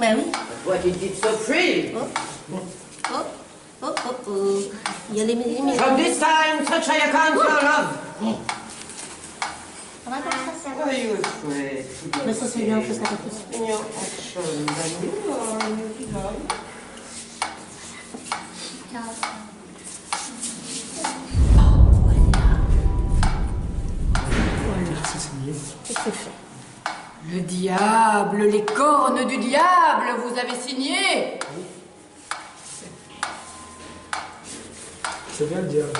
Ben oui. What did it so free? Il y a les From this time, such I account your love. Ça va comme ça? Why are you afraid? Mais ça c'est bien, parce que In your action, then you are behind. Qu'est-ce que fait? Le diable, les cornes du diable, vous avez signé? C'est bien le diable.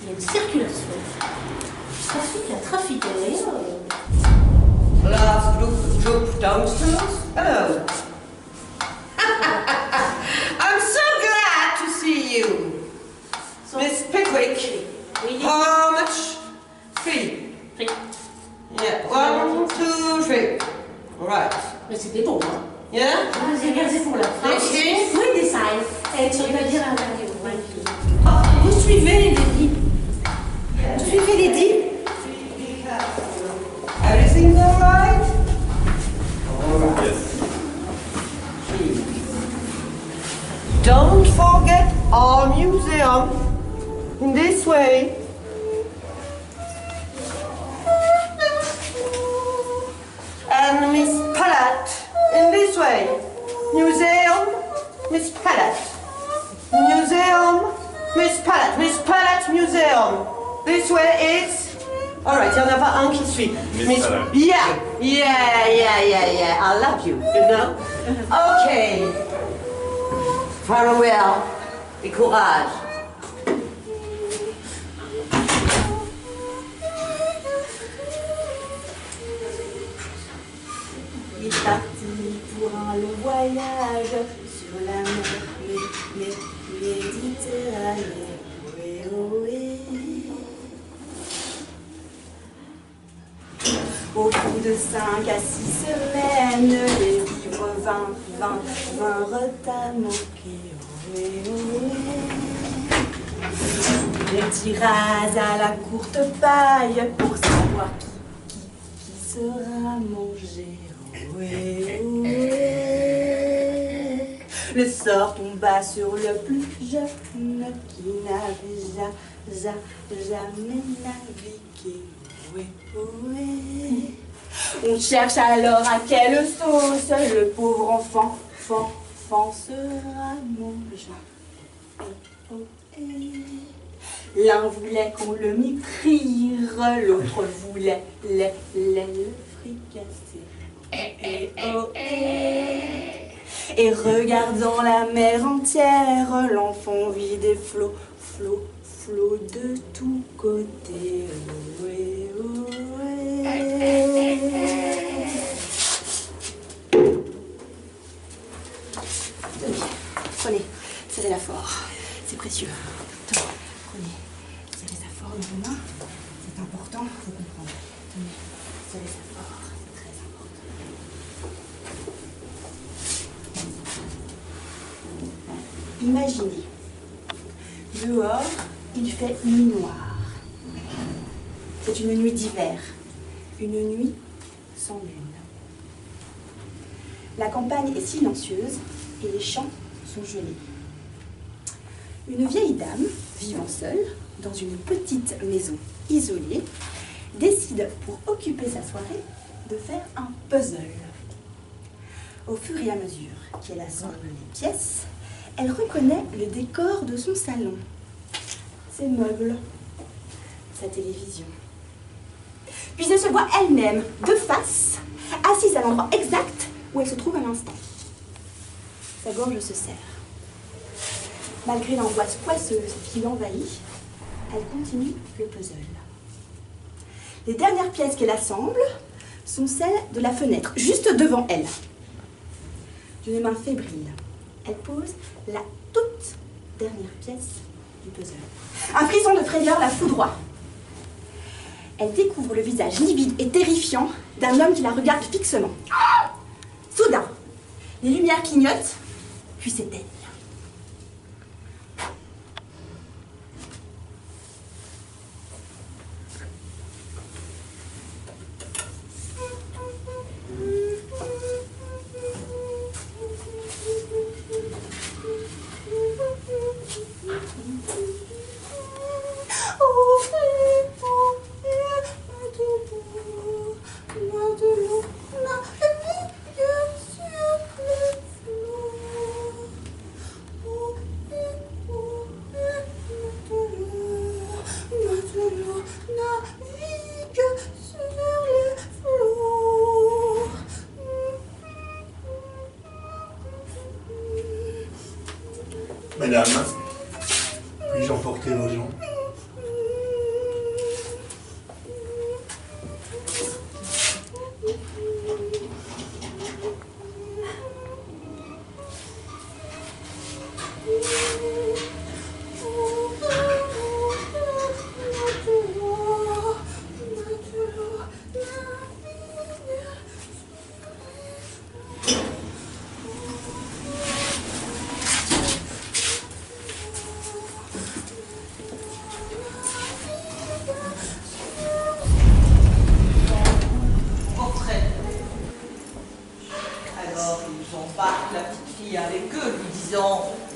Il y a une circulation. Trafic, Last group downstairs. Hello. I'm so glad to see you. Miss Pickwick. How much? 3. Yeah, 1, 2, 3. All right. Mais c'était bon, hein? Yeah? J'ai gardé pour la fin. Des signes? Oui, des signes. Et tu vas dire à l'interview. Vous suivez Lady? Vous suivez Lady? Everything's all right? All right. Yes. Don't forget our museum. In this way. And Miss Pallet. In this way. Museum, Miss Pallet. Museum, Miss Pallet. Miss Pallet Museum. This way is... Alright, il n'y en a pas un qui suit. Miss Pallet. Yeah. I love you, you know? Okay. Farewell. Et courage. Il est parti pour un long voyage sur la mer Méditerranée. Ohé, ohé. Au bout de 5 à 6 semaines, les vivres vinrent à manquer. Ohé, ohé. Les tiras à la courte paille pour savoir qui sera mangé. Ohé, ohé. Le sort tomba sur le plus jeune qui n'avait jamais navigué. Ohé, ohé. On cherche alors à quelle sauce le pauvre enfant sera mangé. Ohé, ohé. L'un voulait qu'on le mit frire, l'autre voulait le fricasser. Et regardant la mer entière, l'enfant vit des flots de tous côtés. Ohé, ohé. Prenez, serrez la fort, c'est précieux. Tenez, prenez, serrez ça fort dans vos mains, c'est important, vous comprenez. Tenez, serrez ça fort, c'est très important. Imaginez, dehors, il fait nuit noire. C'est une nuit d'hiver, une nuit sans lune. La campagne est silencieuse et les champs sont gelés. Une vieille dame, vivant seule, dans une petite maison isolée, décide, pour occuper sa soirée, de faire un puzzle. Au fur et à mesure qu'elle assemble les pièces, elle reconnaît le décor de son salon, ses meubles, sa télévision. Puis elle se voit elle-même, de face, assise à l'endroit exact où elle se trouve à l'instant. Sa gorge se serre. Malgré l'angoisse poisseuse qui l'envahit, elle continue le puzzle. Les dernières pièces qu'elle assemble sont celles de la fenêtre, juste devant elle. D'une main fébrile, elle pose la toute dernière pièce du puzzle. Un frisson de frayeur la foudroie. Elle découvre le visage livide et terrifiant d'un homme qui la regarde fixement. Soudain, les lumières clignotent, puis s'éteignent. Madame, puis-je emporter vos gens?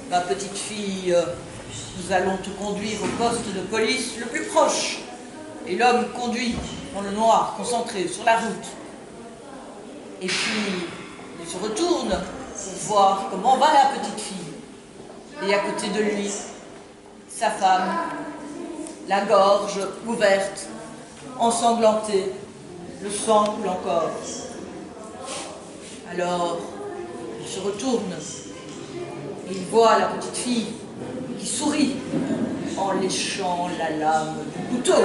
Ma petite fille, nous allons te conduire au poste de police le plus proche. Et l'homme conduit dans le noir, concentré sur la route. Et puis, il se retourne pour voir comment va la petite fille. Et à côté de lui, sa femme, la gorge ouverte, ensanglantée, le sang coule encore. Alors, il se retourne. Et il voit la petite fille qui sourit en léchant la lame du couteau.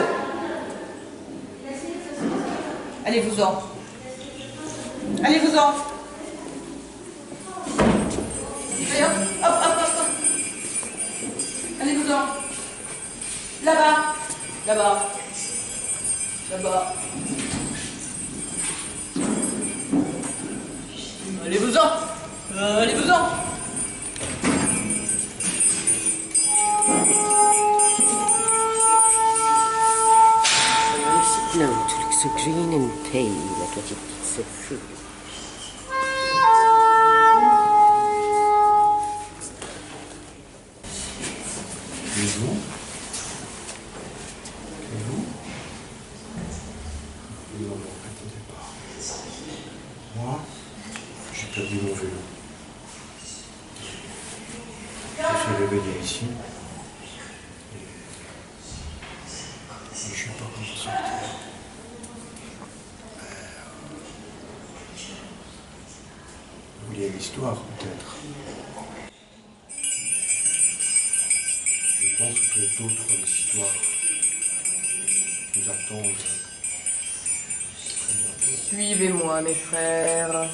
Allez-vous-en. Allez-vous-en. Allez, hop, hop, hop, hop, hop. Allez-vous-en. Là-bas. Là-bas. Là-bas. Allez-vous-en. Allez-vous-en. No, tu looks so green and pale, la petite se fout. Et vous? Et vous? Non, non, attendez pas. Moi, j'ai perdu mon vélo. Je suis réveillé ici. Et je ne sais pas comment sortir. Vous vouliez l'histoire, peut-être. Je pense que d'autres histoires nous attendent. Suivez-moi, mes frères.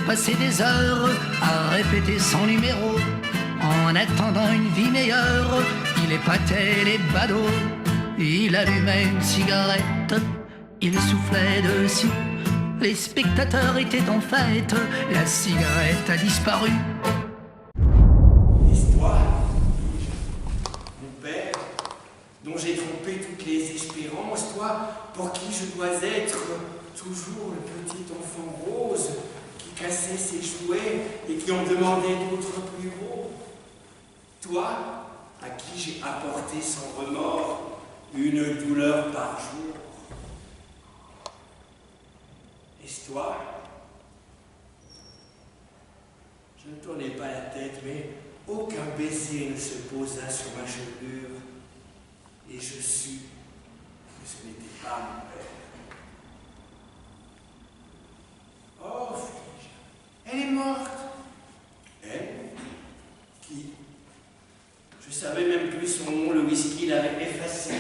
Passer des heures à répéter son numéro. En attendant une vie meilleure, il épatait les badauds. Il allumait une cigarette, il soufflait dessus. Les spectateurs étaient en fête, la cigarette a disparu. L'histoire, mon père, dont j'ai trompé toutes les espérances, toi, pour qui je dois être toujours le petit enfant rose qui cassait ses jouets et qui en demandait d'autres plus gros. Toi, à qui j'ai apporté sans remords une douleur par jour. Histoire, je ne tournais pas la tête, mais aucun baiser ne se posa sur ma chevelure, et je sus que ce n'était pas mon père. Oh, fis-je, elle est morte. Elle? Qui? Je savais même plus son nom, le whisky l'avait effacé.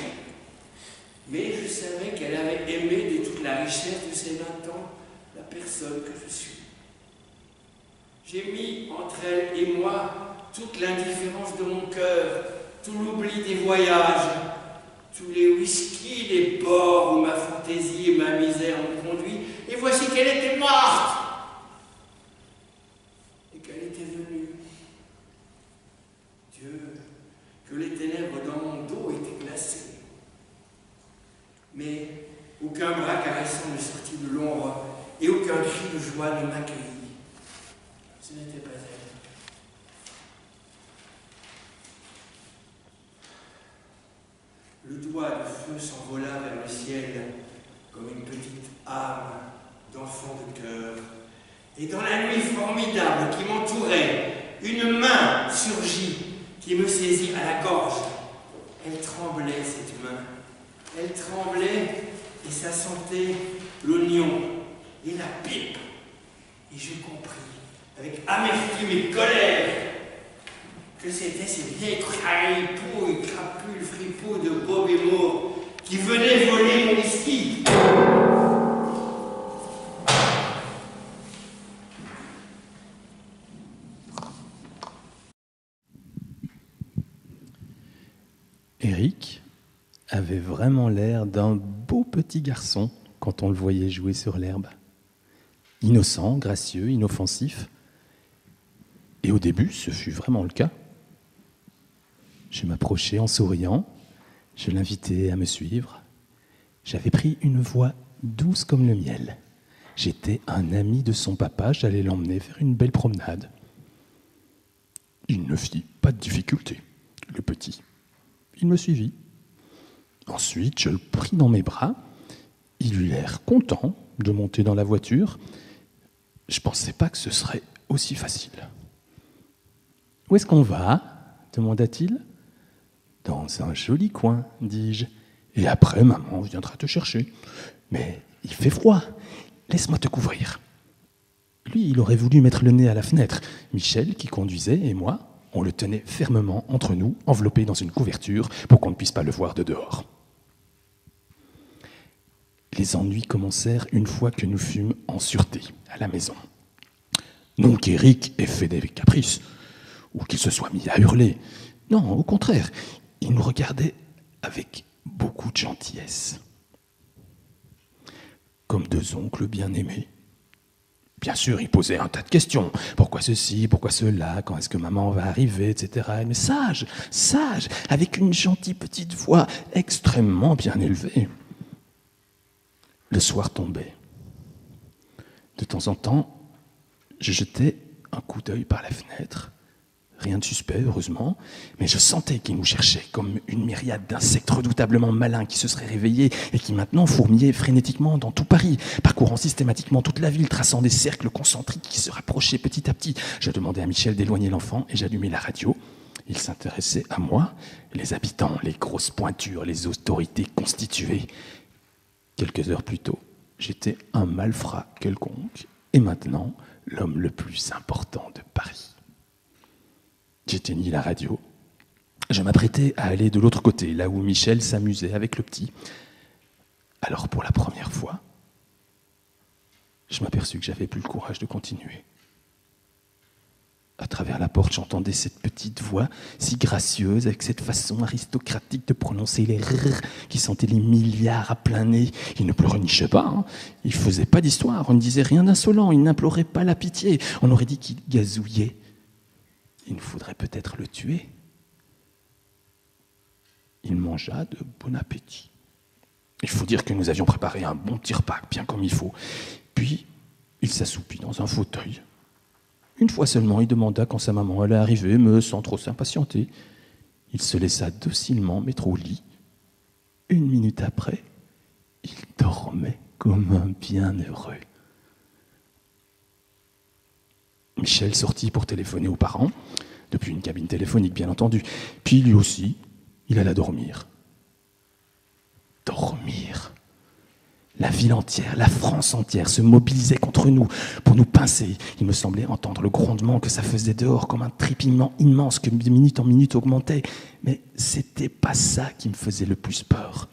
Mais je savais qu'elle avait aimé de toute la richesse de ses 20 ans la personne que je suis. J'ai mis entre elle et moi toute l'indifférence de mon cœur, tout l'oubli des voyages, tous les whisky des ports où ma fantaisie et ma misère m'ont conduit, et voici qu'elle était morte et qu'elle était venue. Dieu, que les ténèbres dans mon dos étaient glacées. Mais aucun bras caressant ne sortit de l'ombre et aucun cri de joie ne m'accueillit. Ce n'était pas elle. Le doigt de feu s'envola vers le ciel comme une petite âme d'enfant de cœur. Et dans la nuit formidable qui m'entourait, une main surgit qui me saisit à la gorge. Elle tremblait, cette main. Elle tremblait et ça sentait l'oignon et la pipe. Et je compris, avec amertume et colère, que c'était ces vieilles crapouilles, crapules, fripouilles de Bob et Moore qui venaient voler mon whisky. Eric avait vraiment l'air d'un beau petit garçon quand on le voyait jouer sur l'herbe. Innocent, gracieux, inoffensif. Et au début, ce fut vraiment le cas. Je m'approchais en souriant, je l'invitais à me suivre. J'avais pris une voix douce comme le miel. J'étais un ami de son papa, j'allais l'emmener faire une belle promenade. Il ne fit pas de difficulté, le petit. Il me suivit. Ensuite, je le pris dans mes bras. Il eut l'air content de monter dans la voiture. Je ne pensais pas que ce serait aussi facile. « Où est-ce qu'on va ?» demanda-t-il. « Dans un joli coin, dis-je. Et après, maman viendra te chercher. Mais il fait froid. Laisse-moi te couvrir. » Lui, il aurait voulu mettre le nez à la fenêtre. Michel, qui conduisait, et moi, on le tenait fermement entre nous, enveloppé dans une couverture, pour qu'on ne puisse pas le voir de dehors. Les ennuis commencèrent une fois que nous fûmes en sûreté, à la maison. Non qu'Éric ait fait des caprices, ou qu'il se soit mis à hurler. Non, au contraire, il nous regardait avec beaucoup de gentillesse. Comme deux oncles bien-aimés. Bien sûr, il posait un tas de questions. Pourquoi ceci, pourquoi cela, quand est-ce que maman va arriver, etc. Mais sage, avec une gentille petite voix extrêmement bien élevée. Le soir tombait. De temps en temps, je jetais un coup d'œil par la fenêtre. Rien de suspect, heureusement, mais je sentais qu'il nous cherchait comme une myriade d'insectes redoutablement malins qui se seraient réveillés et qui maintenant fourmillaient frénétiquement dans tout Paris, parcourant systématiquement toute la ville, traçant des cercles concentriques qui se rapprochaient petit à petit. Je demandais à Michel d'éloigner l'enfant et j'allumais la radio. Il s'intéressait à moi, les habitants, les grosses pointures, les autorités constituées. Quelques heures plus tôt, j'étais un malfrat quelconque et maintenant l'homme le plus important de Paris. J'éteignis la radio. Je m'apprêtais à aller de l'autre côté, là où Michel s'amusait avec le petit. Alors, pour la première fois, je m'aperçus que j'avais plus le courage de continuer. À travers la porte, j'entendais cette petite voix si gracieuse, avec cette façon aristocratique de prononcer les rrr qui sentaient les milliards à plein nez. Il ne pleurnichait pas, hein. Il ne faisait pas d'histoire, on ne disait rien d'insolent, il n'implorait pas la pitié. On aurait dit qu'il gazouillait. Il nous faudrait peut-être le tuer. Il mangea de bon appétit. Il faut dire que nous avions préparé un bon petit repas, bien comme il faut. Puis, il s'assoupit dans un fauteuil. Une fois seulement, il demanda quand sa maman allait arriver, mais sans trop s'impatienter. Il se laissa docilement mettre au lit. 1 minute après, il dormait comme un bienheureux. Michel sortit pour téléphoner aux parents, depuis une cabine téléphonique bien entendu. Puis lui aussi, il alla dormir. Dormir. La ville entière, la France entière se mobilisait contre nous pour nous pincer. Il me semblait entendre le grondement que ça faisait dehors comme un trépillement immense que de minute en minute augmentait. Mais c'était pas ça qui me faisait le plus peur.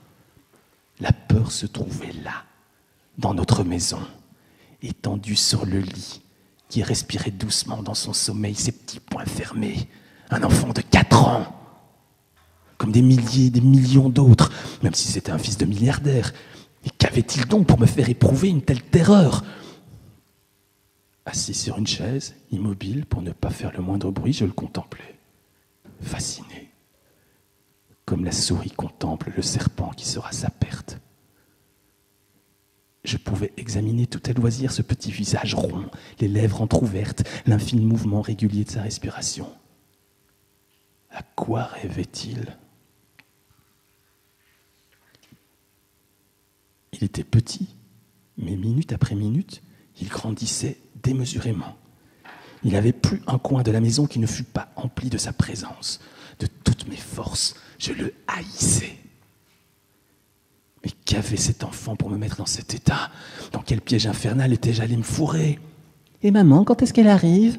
La peur se trouvait là, dans notre maison, étendue sur le lit, qui respirait doucement dans son sommeil, ses petits poings fermés. Un enfant de 4 ans, comme des milliers, des millions d'autres, même si c'était un fils de milliardaire. Et qu'avait-il donc pour me faire éprouver une telle terreur ? Assis sur une chaise, immobile, pour ne pas faire le moindre bruit, je le contemplais, fasciné, comme la souris contemple le serpent qui sera sa perte. Je pouvais examiner tout à loisir ce petit visage rond, les lèvres entr'ouvertes, l'infini mouvement régulier de sa respiration. À quoi rêvait-il ? Il était petit, mais minute après minute, il grandissait démesurément. Il n'avait plus un coin de la maison qui ne fût pas empli de sa présence. De toutes mes forces, je le haïssais. Mais qu'avait cet enfant pour me mettre dans cet état ? Dans quel piège infernal étais-je allé me fourrer ? Et maman, quand est-ce qu'elle arrive ?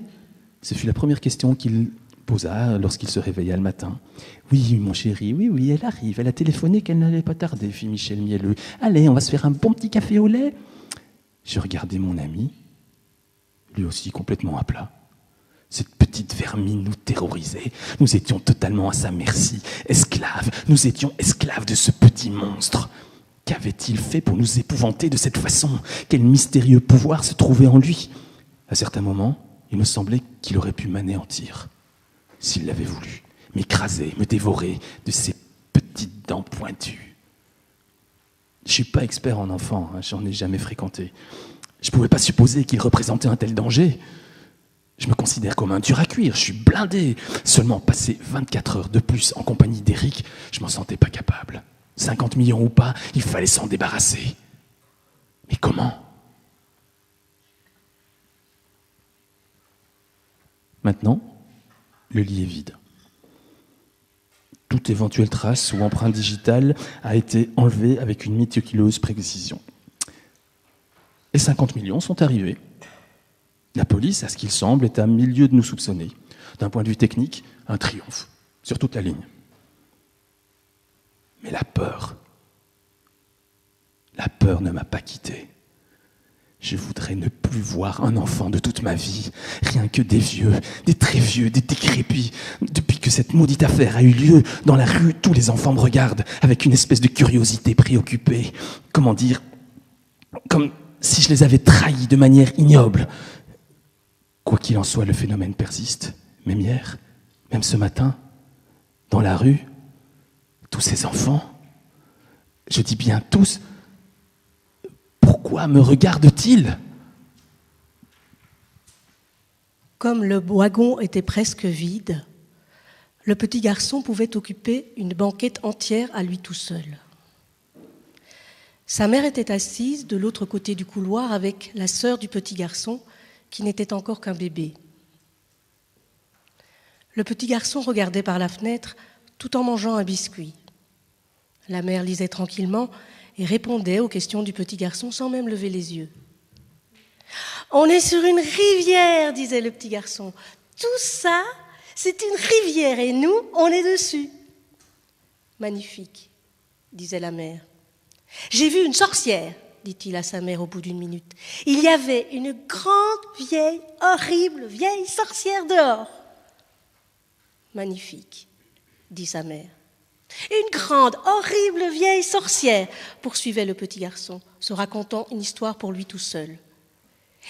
Ce fut la première question qu'il posa lorsqu'il se réveilla le matin. Oui, mon chéri, oui, elle arrive. Elle a téléphoné qu'elle n'allait pas tarder, fit Michel mielleux. Allez, on va se faire un bon petit café au lait. Je regardais mon ami, lui aussi complètement à plat. Cette petite vermine nous terrorisait. Nous étions totalement à sa merci, esclaves. Nous étions esclaves de ce petit monstre. Qu'avait-il fait pour nous épouvanter de cette façon ? Quel mystérieux pouvoir se trouvait en lui ? À certains moments, il me semblait qu'il aurait pu m'anéantir, s'il l'avait voulu, m'écraser, me dévorer de ses petites dents pointues. Je ne suis pas expert en enfants, j'en ai jamais fréquenté. Je ne pouvais pas supposer qu'il représentait un tel danger. Je me considère comme un dur à cuire, je suis blindé. Seulement passer 24 heures de plus en compagnie d'Éric, je m'en sentais pas capable. 50 millions ou pas, il fallait s'en débarrasser. Mais comment ? Maintenant, le lit est vide. Toute éventuelle trace ou empreinte digitale a été enlevée avec une méticuleuse précision. Et 50 millions sont arrivés. La police, à ce qu'il semble, est à 1000 lieues de nous soupçonner. D'un point de vue technique, un triomphe, sur toute la ligne. Mais la peur ne m'a pas quitté. Je voudrais ne plus voir un enfant de toute ma vie, rien que des vieux, des très vieux, des décrépits. Depuis que cette maudite affaire a eu lieu, dans la rue, tous les enfants me regardent avec une espèce de curiosité préoccupée. Comment dire ? Comme si je les avais trahis de manière ignoble. Quoi qu'il en soit, le phénomène persiste. Même hier, même ce matin, dans la rue, tous ces enfants, je dis bien tous, pourquoi me regardent-ils ? Comme le wagon était presque vide, le petit garçon pouvait occuper une banquette entière à lui tout seul. Sa mère était assise de l'autre côté du couloir avec la sœur du petit garçon, qui n'était encore qu'un bébé. Le petit garçon regardait par la fenêtre tout en mangeant un biscuit. La mère lisait tranquillement et répondait aux questions du petit garçon sans même lever les yeux. « On est sur une rivière, disait le petit garçon. Tout ça, c'est une rivière et nous, on est dessus. »« Magnifique, disait la mère. « J'ai vu une sorcière, dit-il à sa mère au bout d'une minute. Il y avait une grande, vieille, horrible, vieille sorcière dehors. »« Magnifique, dit sa mère. Une grande, horrible, vieille sorcière, poursuivait le petit garçon, se racontant une histoire pour lui tout seul.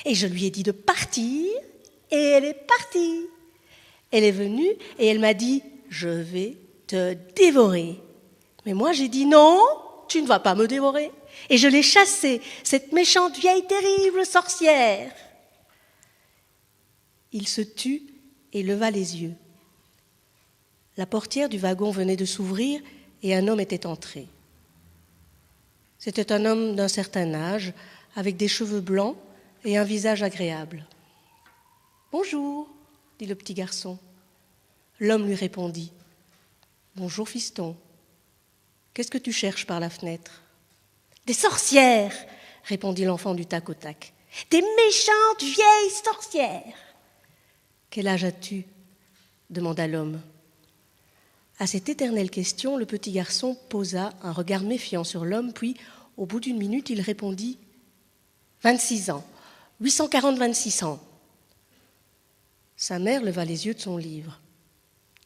Et je lui ai dit de partir, et elle est partie. Elle est venue et elle m'a dit « Je vais te dévorer ». Mais moi j'ai dit « Non, tu ne vas pas me dévorer ». Et je l'ai chassée, cette méchante vieille terrible sorcière. Il se tut et leva les yeux. La portière du wagon venait de s'ouvrir et un homme était entré. C'était un homme d'un certain âge, avec des cheveux blancs et un visage agréable. « Bonjour », dit le petit garçon. L'homme lui répondit. « Bonjour, fiston. Qu'est-ce que tu cherches par la fenêtre ?»« Des sorcières !» répondit l'enfant du tac au tac. « Des méchantes vieilles sorcières !»« Quel âge as-tu » demanda l'homme. À cette éternelle question, le petit garçon posa un regard méfiant sur l'homme, puis, au bout d'une minute, il répondit « 26 ans, 840 26 ans. Sa mère leva les yeux de son livre.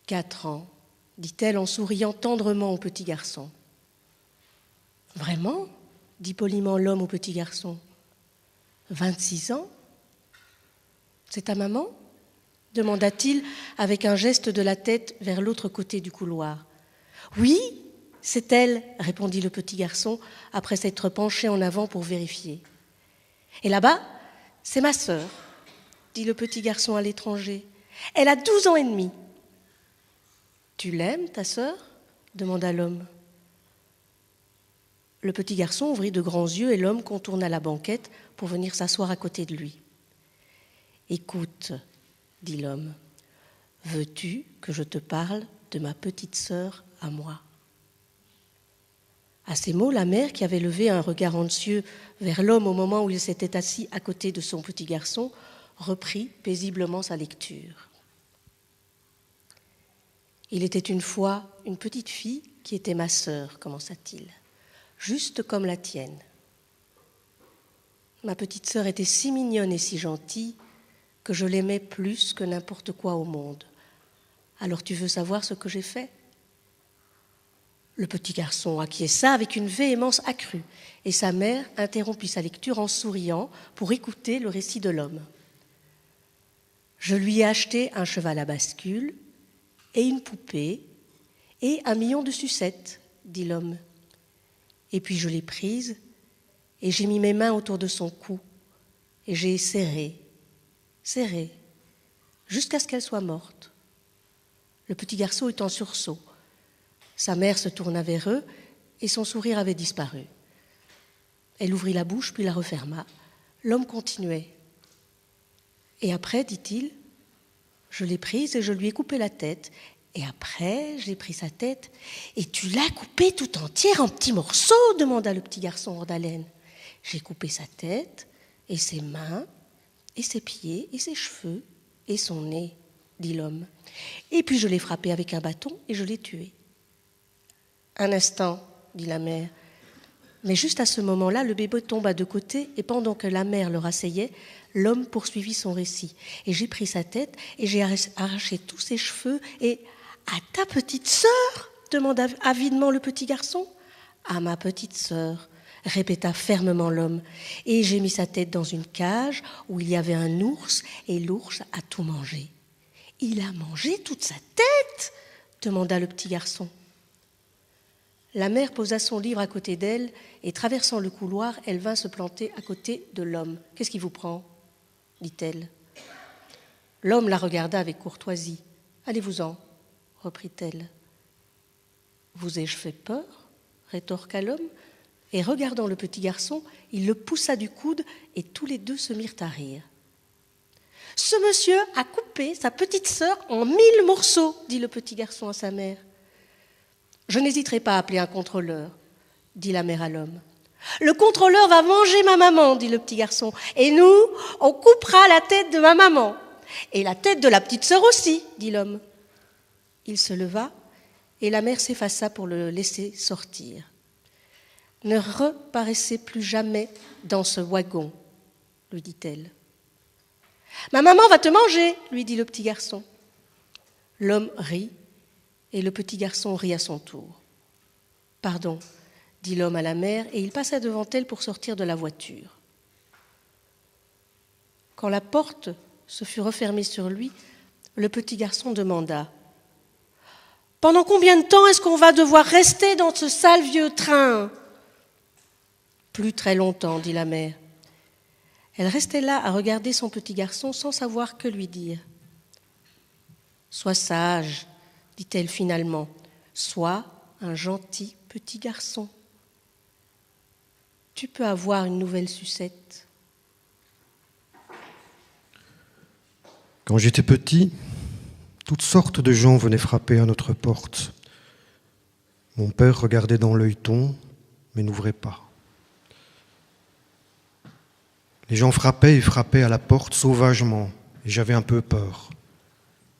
4 ans, dit-elle en souriant tendrement au petit garçon. Vraiment ? Dit poliment l'homme au petit garçon. 26 ans ? C'est ta maman ? Demanda-t-il avec un geste de la tête vers l'autre côté du couloir. Oui, c'est elle, répondit le petit garçon après s'être penché en avant pour vérifier. Et là-bas, c'est ma sœur, dit le petit garçon à l'étranger. Elle a 12 ans et demi. Tu l'aimes, ta sœur ? Demanda l'homme. Le petit garçon ouvrit de grands yeux et l'homme contourna la banquette pour venir s'asseoir à côté de lui. « Écoute, dit l'homme, veux-tu que je te parle de ma petite sœur à moi ?» À ces mots, la mère, qui avait levé un regard anxieux vers l'homme au moment où il s'était assis à côté de son petit garçon, reprit paisiblement sa lecture. « Il était une fois une petite fille qui était ma sœur, commença-t-il. Juste comme la tienne. Ma petite sœur était si mignonne et si gentille que je l'aimais plus que n'importe quoi au monde. Alors tu veux savoir ce que j'ai fait ? » Le petit garçon acquiesça avec une véhémence accrue et sa mère interrompit sa lecture en souriant pour écouter le récit de l'homme. « Je lui ai acheté un cheval à bascule et une poupée et 1 million de sucettes, dit l'homme. Et puis je l'ai prise et j'ai mis mes mains autour de son cou et j'ai serré, jusqu'à ce qu'elle soit morte. Le petit garçon est en sursaut. Sa mère se tourna vers eux et son sourire avait disparu. Elle ouvrit la bouche puis la referma. L'homme continuait. Et après, dit-il, je l'ai prise et je lui ai coupé la tête. Et après, j'ai pris sa tête. « Et tu l'as coupée tout entière en petits morceaux ?» demanda le petit garçon hors d'haleine. « J'ai coupé sa tête, et ses mains, et ses pieds, et ses cheveux, et son nez, » dit l'homme. « Et puis je l'ai frappé avec un bâton et je l'ai tué. »« Un instant, » dit la mère. Mais juste à ce moment-là, le bébé tomba de côté et pendant que la mère le rasseyait, l'homme poursuivit son récit. « Et j'ai pris sa tête et j'ai arraché tous ses cheveux et... » « À ta petite sœur ?» demanda avidement le petit garçon. « À ma petite sœur » répéta fermement l'homme. « Et j'ai mis sa tête dans une cage où il y avait un ours et l'ours a tout mangé. »« Il a mangé toute sa tête ?» demanda le petit garçon. La mère posa son livre à côté d'elle et traversant le couloir, elle vint se planter à côté de l'homme. « Qu'est-ce qui vous prend ?» dit-elle. L'homme la regarda avec courtoisie. « Allez-vous-en » reprit-elle. « Vous ai-je fait peur ?» rétorqua l'homme, et regardant le petit garçon, il le poussa du coude et tous les deux se mirent à rire. « Ce monsieur a coupé sa petite sœur en 1000 morceaux, dit le petit garçon à sa mère. « Je n'hésiterai pas à appeler un contrôleur, dit la mère à l'homme. « Le contrôleur va manger ma maman, dit le petit garçon, et nous, on coupera la tête de ma maman. Et la tête de la petite sœur aussi, dit l'homme. Il se leva et la mère s'effaça pour le laisser sortir. « Ne reparaissez plus jamais dans ce wagon, lui dit-elle. « Ma maman va te manger, lui dit le petit garçon. L'homme rit et le petit garçon rit à son tour. « Pardon, dit l'homme à la mère et il passa devant elle pour sortir de la voiture. Quand la porte se fut refermée sur lui, le petit garçon demanda « Pendant combien de temps est-ce qu'on va devoir rester dans ce sale vieux train ?»« Plus très longtemps, dit la mère. Elle restait là à regarder son petit garçon sans savoir que lui dire. « Sois sage, dit-elle finalement, sois un gentil petit garçon. Tu peux avoir une nouvelle sucette. » Quand j'étais petit, toutes sortes de gens venaient frapper à notre porte. Mon père regardait dans l'œilleton, mais n'ouvrait pas. Les gens frappaient et frappaient à la porte sauvagement, et j'avais un peu peur.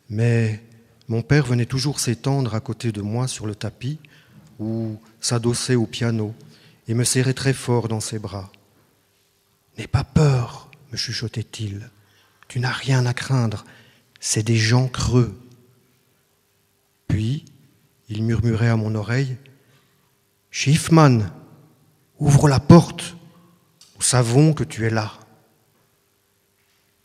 Mais mon père venait toujours s'étendre à côté de moi sur le tapis ou s'adosser au piano et me serrait très fort dans ses bras. « N'aie pas peur, me chuchotait-il. Tu n'as rien à craindre. c'est des gens creux. Puis, il murmurait à mon oreille, « Schiffman, ouvre la porte, nous savons que tu es là. »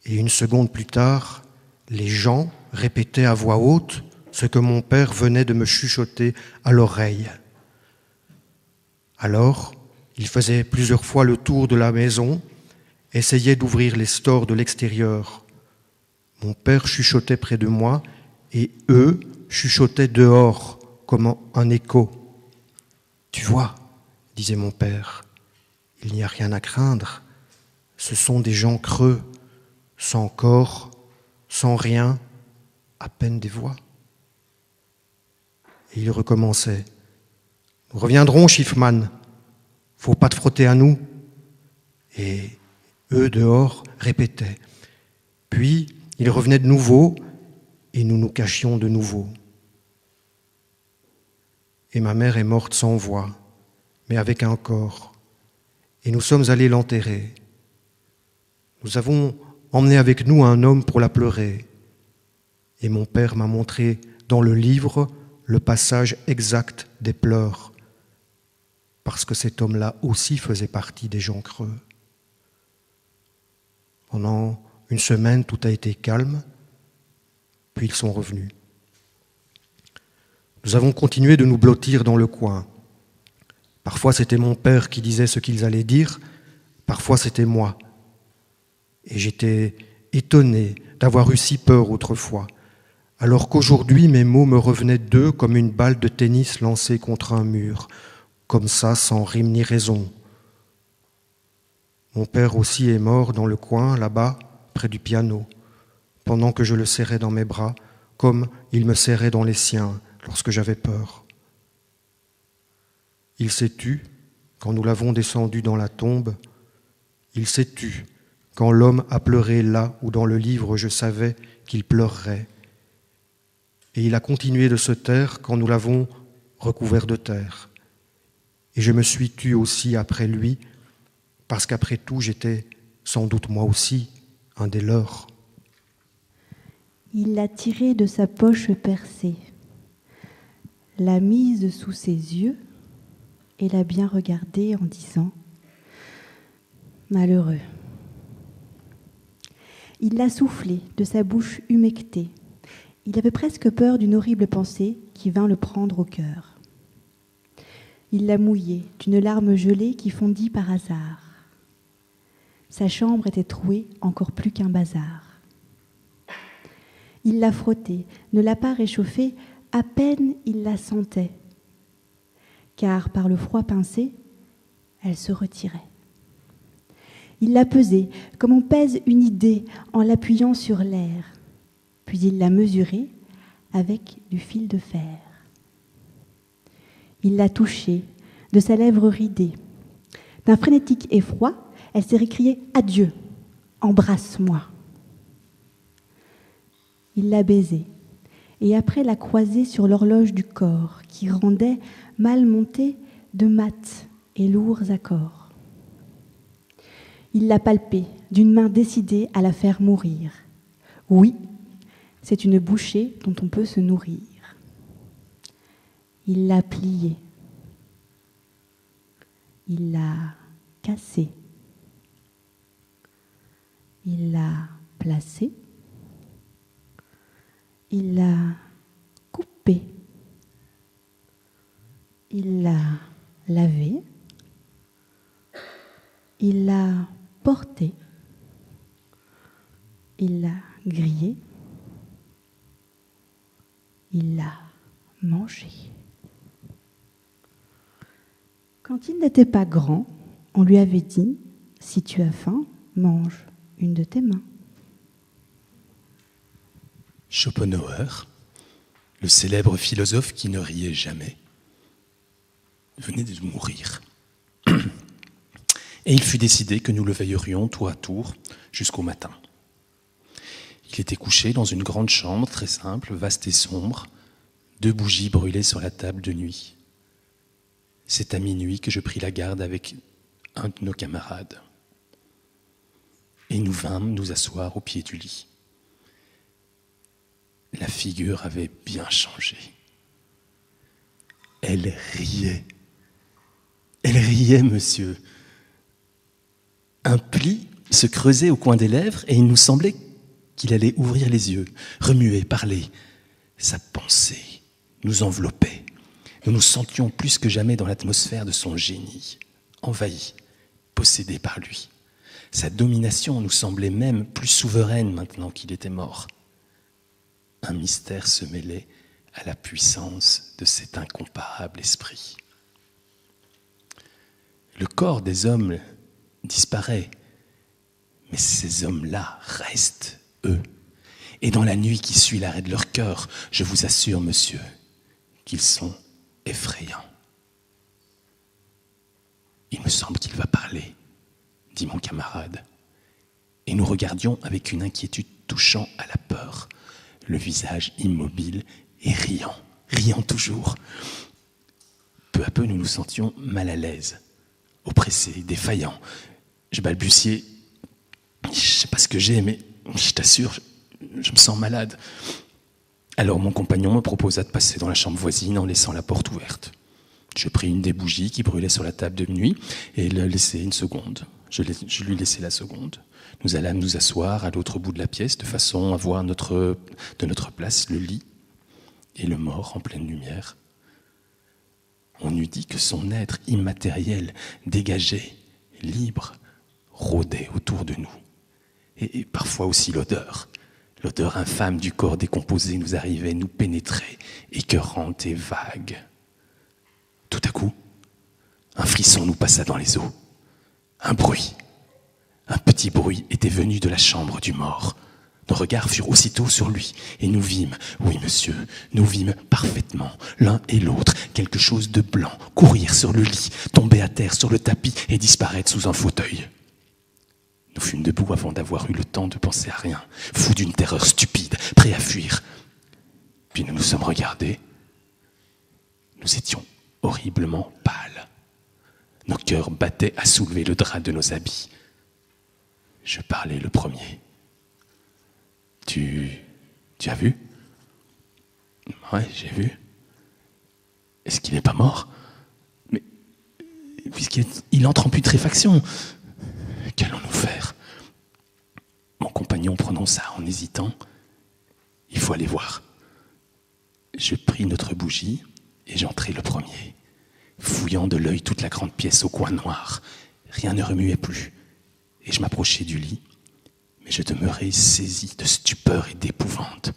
Et une seconde plus tard, les gens répétaient à voix haute ce que mon père venait de me chuchoter à l'oreille. Alors, il faisait plusieurs fois le tour de la maison, essayait d'ouvrir les stores de l'extérieur. Mon père chuchotait près de moi et eux chuchotaient dehors comme un écho. « Tu vois, disait mon père, il n'y a rien à craindre. Ce sont des gens creux, sans corps, sans rien, à peine des voix. » Et il recommençait. « Nous reviendrons, Schiffman. Faut pas te frotter à nous. » Et eux dehors répétaient. Puis ils revenaient de nouveau et nous nous cachions de nouveau. Et ma mère est morte sans voix, mais avec un corps. Et nous sommes allés l'enterrer. Nous avons emmené avec nous un homme pour la pleurer. Et mon père m'a montré dans le livre le passage exact des pleurs, parce que cet homme-là aussi faisait partie des gens creux. Pendant une semaine, tout a été calme, puis ils sont revenus. Nous avons continué de nous blottir dans le coin. Parfois, c'était mon père qui disait ce qu'ils allaient dire, parfois c'était moi. Et j'étais étonné d'avoir eu si peur autrefois, alors qu'aujourd'hui, mes mots me revenaient d'eux comme une balle de tennis lancée contre un mur, comme ça, sans rime ni raison. Mon père aussi est mort dans le coin, là-bas, près du piano, pendant que je le serrais dans mes bras, comme il me serrait dans les siens lorsque j'avais peur. Il s'est tu quand nous l'avons descendu dans la tombe. Il s'est tu quand l'homme a pleuré là où dans le livre je savais qu'il pleurerait. Et il a continué de se taire quand nous l'avons recouvert de terre. Et je me suis tu aussi après lui, parce qu'après tout, j'étais sans doute moi aussi un des leurs. Il l'a tirée de sa poche percée, l'a mise sous ses yeux et l'a bien regardée en disant « Malheureux ». Il l'a soufflé de sa bouche humectée. Il avait presque peur d'une horrible pensée qui vint le prendre au cœur. Il l'a mouillé d'une larme gelée qui fondit par hasard. Sa chambre était trouée encore plus qu'un bazar. Il l'a frottée, ne l'a pas réchauffée, à peine il la sentait, car par le froid pincé, elle se retirait. Il l'a pesée comme on pèse une idée en l'appuyant sur l'air, puis il l'a mesurée avec du fil de fer. Il l'a touchée de sa lèvre ridée. D'un frénétique effroi, elle s'est récriée « Adieu, embrasse-moi ». Il l'a baisée et après l'a croisée sur l'horloge du corps qui rendait mal montée de mats et lourds accords. Il l'a palpée d'une main décidée à la faire mourir. Oui, c'est une bouchée dont on peut se nourrir. Il l'a pliée. Il l'a cassée. Il l'a placée. Il l'a coupée. Il l'a lavée. Il l'a portée. Il l'a grillée. Il l'a mangée. Quand il n'était pas grand, on lui avait dit « Si tu as faim, mange une de tes mains. » Schopenhauer, le célèbre philosophe qui ne riait jamais, venait de mourir. Et il fut décidé que nous le veillerions tour à tour jusqu'au matin. Il était couché dans une grande chambre très simple, vaste et sombre, 2 bougies brûlées sur la table de nuit. C'est à minuit que je pris la garde avec un de nos camarades. Et nous vînmes nous asseoir au pied du lit. La figure avait bien changé. Elle riait. Elle riait, monsieur. Un pli se creusait au coin des lèvres et il nous semblait qu'il allait ouvrir les yeux, remuer, parler. Sa pensée nous enveloppait. Nous nous sentions plus que jamais dans l'atmosphère de son génie, envahis, possédés par lui. Sa domination nous semblait même plus souveraine maintenant qu'il était mort. Un mystère se mêlait à la puissance de cet incomparable esprit. Le corps des hommes disparaît, mais ces hommes-là restent, eux. Et dans la nuit qui suit l'arrêt de leur cœur, je vous assure, monsieur, qu'ils sont effrayants. Il me semble qu'il va parler, dit mon camarade. Et nous regardions avec une inquiétude touchant à la peur, le visage immobile et riant, riant toujours. Peu à peu, nous nous sentions mal à l'aise, oppressés, défaillants. Je balbutiais, je ne sais pas ce que j'ai, mais je t'assure, je me sens malade. Alors mon compagnon me proposa de passer dans la chambre voisine en laissant la porte ouverte. Je pris une des bougies qui brûlait sur la table de nuit et le laissai une seconde. Je lui laissai la seconde. Nous allâmes nous asseoir à l'autre bout de la pièce de façon à voir de notre place le lit et le mort en pleine lumière. On eût dit que son être immatériel, dégagé, libre, rôdait autour de nous. Et parfois aussi l'odeur infâme du corps décomposé nous arrivait, nous pénétrait, écœurante et vague. Tout à coup, un frisson nous passa dans les os. Un petit bruit était venu de la chambre du mort. Nos regards furent aussitôt sur lui, et nous vîmes, oui monsieur, nous vîmes parfaitement, l'un et l'autre, quelque chose de blanc, courir sur le lit, tomber à terre sur le tapis et disparaître sous un fauteuil. Nous fûmes debout avant d'avoir eu le temps de penser à rien, fous d'une terreur stupide, prêts à fuir. Puis nous nous sommes regardés. Nous étions horriblement pâles. Nos cœurs battaient à soulever le drap de nos habits. Je parlais le premier. Tu as vu ? Ouais, j'ai vu. Est-ce qu'il n'est pas mort ? Mais puisqu'il entre en putréfaction, qu'allons-nous faire ? Mon compagnon prononça en hésitant. Il faut aller voir. Je pris notre bougie et j'entrai le premier, fouillant de l'œil toute la grande pièce au coin noir. Rien ne remuait plus. Et je m'approchai du lit, mais je demeurai saisi de stupeur et d'épouvante.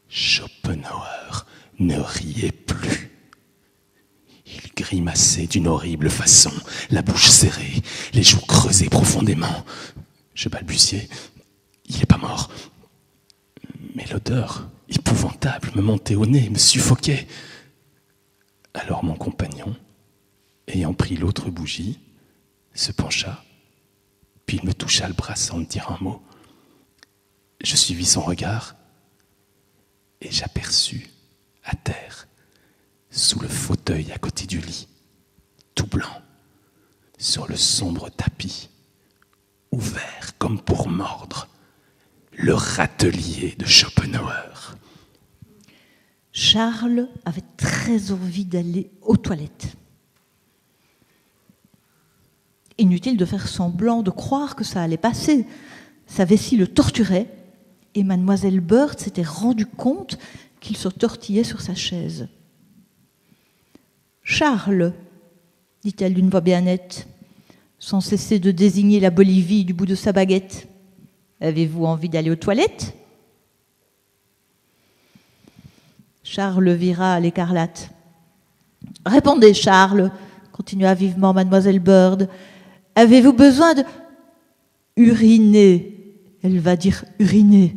Schopenhauer ne riait plus. Il grimaçait d'une horrible façon, la bouche serrée, les joues creusées profondément. Je balbutiai. Il n'est pas mort. Mais l'odeur épouvantable me montait au nez, me suffoquait. Alors mon compagnon, ayant pris l'autre bougie, se pencha, puis il me toucha le bras sans me dire un mot. Je suivis son regard et j'aperçus à terre, sous le fauteuil à côté du lit, tout blanc, sur le sombre tapis, ouvert comme pour mordre, le râtelier de Schopenhauer. Charles avait très envie d'aller aux toilettes. Inutile de faire semblant de croire que ça allait passer. Sa vessie le torturait et mademoiselle Bird s'était rendu compte qu'il se tortillait sur sa chaise. « Charles, dit-elle d'une voix bien nette, sans cesser de désigner la Bolivie du bout de sa baguette, avez-vous envie d'aller aux toilettes ?» Charles vira à l'écarlate. « Répondez, Charles, continua vivement mademoiselle Bird. Avez-vous besoin de... uriner. Elle va dire uriner.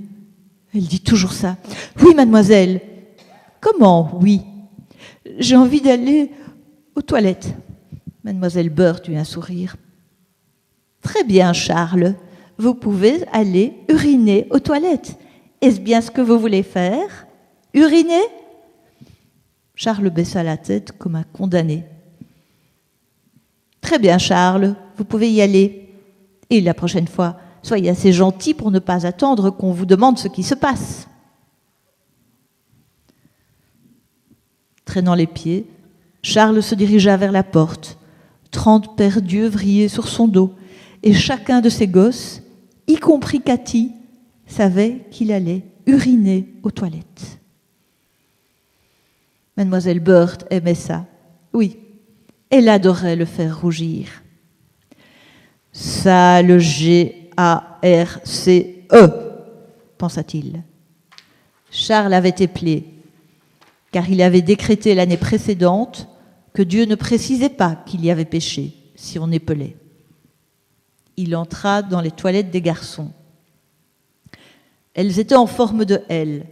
Elle dit toujours ça. Oui, mademoiselle. Comment, oui? J'ai envie d'aller aux toilettes. Mademoiselle Bird eut un sourire. Très bien, Charles. Vous pouvez aller uriner aux toilettes. Est-ce bien ce que vous voulez faire? Uriner? Charles baissa la tête comme un condamné. Très bien, Charles, vous pouvez y aller. Et la prochaine fois, soyez assez gentil pour ne pas attendre qu'on vous demande ce qui se passe. traînant les pieds, Charles se dirigea vers la porte. 30 paires d'yeux vrillaient sur son dos, et chacun de ses gosses, y compris Cathy, savait qu'il allait uriner aux toilettes. Mademoiselle Bird aimait ça. Oui, elle adorait le faire rougir. Ça, le G-A-R-C-E, pensa-t-il. Charles avait éplé, car il avait décrété l'année précédente que Dieu ne précisait pas qu'il y avait péché si on épelait. Il entra dans les toilettes des garçons. Elles étaient en forme de L,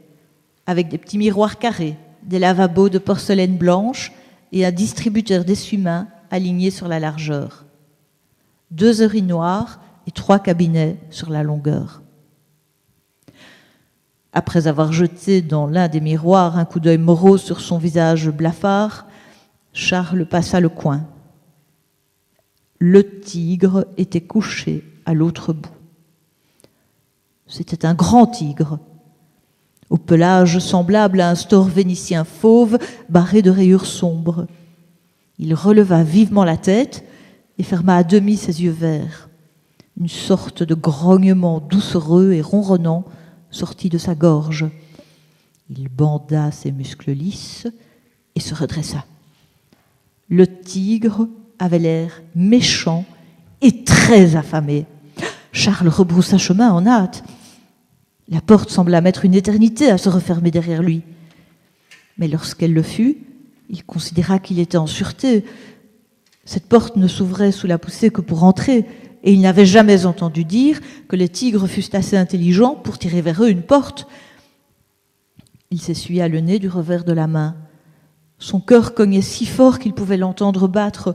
avec des petits miroirs carrés, des lavabos de porcelaine blanche et un distributeur d'essuie-mains aligné sur la largeur. 2 urinoirs et 3 cabinets sur la longueur. Après avoir jeté dans l'un des miroirs un coup d'œil morose sur son visage blafard, Charles passa le coin. Le tigre était couché à l'autre bout. C'était un grand tigre, au pelage semblable à un store vénitien fauve barré de rayures sombres. Il releva vivement la tête et ferma à demi ses yeux verts. Une sorte de grognement doucereux et ronronnant sortit de sa gorge. Il banda ses muscles lisses et se redressa. Le tigre avait l'air méchant et très affamé. Charles rebroussa chemin en hâte. La porte sembla mettre une éternité à se refermer derrière lui. Mais lorsqu'elle le fut, il considéra qu'il était en sûreté. Cette porte ne s'ouvrait sous la poussée que pour entrer, et il n'avait jamais entendu dire que les tigres fussent assez intelligents pour tirer vers eux une porte. Il s'essuya le nez du revers de la main. Son cœur cognait si fort qu'il pouvait l'entendre battre.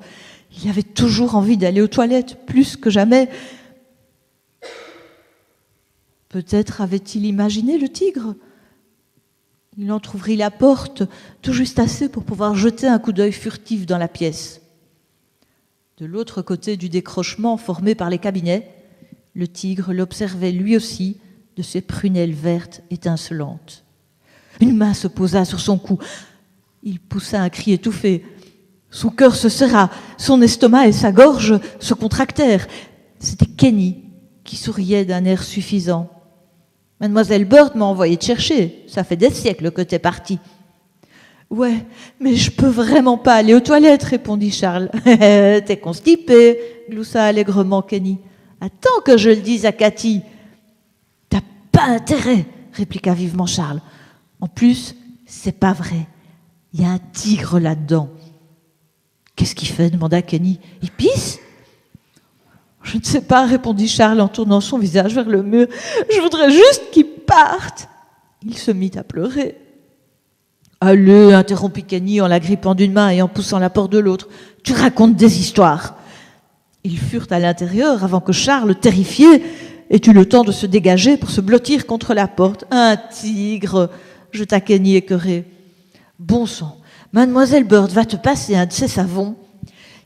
Il avait toujours envie d'aller aux toilettes, plus que jamais. Peut-être avait-il imaginé le tigre. Il entr'ouvrit la porte, tout juste assez pour pouvoir jeter un coup d'œil furtif dans la pièce. De l'autre côté du décrochement formé par les cabinets, le tigre l'observait lui aussi de ses prunelles vertes étincelantes. Une main se posa sur son cou. Il poussa un cri étouffé. Son cœur se serra, son estomac et sa gorge se contractèrent. C'était Kenny qui souriait d'un air suffisant. « Mademoiselle Bird m'a envoyé te chercher. Ça fait des siècles que t'es partie. »« Ouais, mais je peux vraiment pas aller aux toilettes, » répondit Charles. « T'es constipé, » gloussa allègrement Kenny. « Attends que je le dise à Cathy. »« T'as pas intérêt, » répliqua vivement Charles. « En plus, c'est pas vrai. Il y a un tigre là-dedans. »« Qu'est-ce qu'il fait ?» demanda Kenny. « Il pisse ?» « Je ne sais pas, » répondit Charles en tournant son visage vers le mur. « Je voudrais juste qu'il parte. » Il se mit à pleurer. « Allez, » interrompit Kenny en la grippant d'une main et en poussant la porte de l'autre. « Tu racontes des histoires. » Ils furent à l'intérieur avant que Charles, terrifié, ait eu le temps de se dégager pour se blottir contre la porte. « Un tigre !» jeta Kenny écœuré. « Bon sang, Mademoiselle Bird va te passer un de ses savons.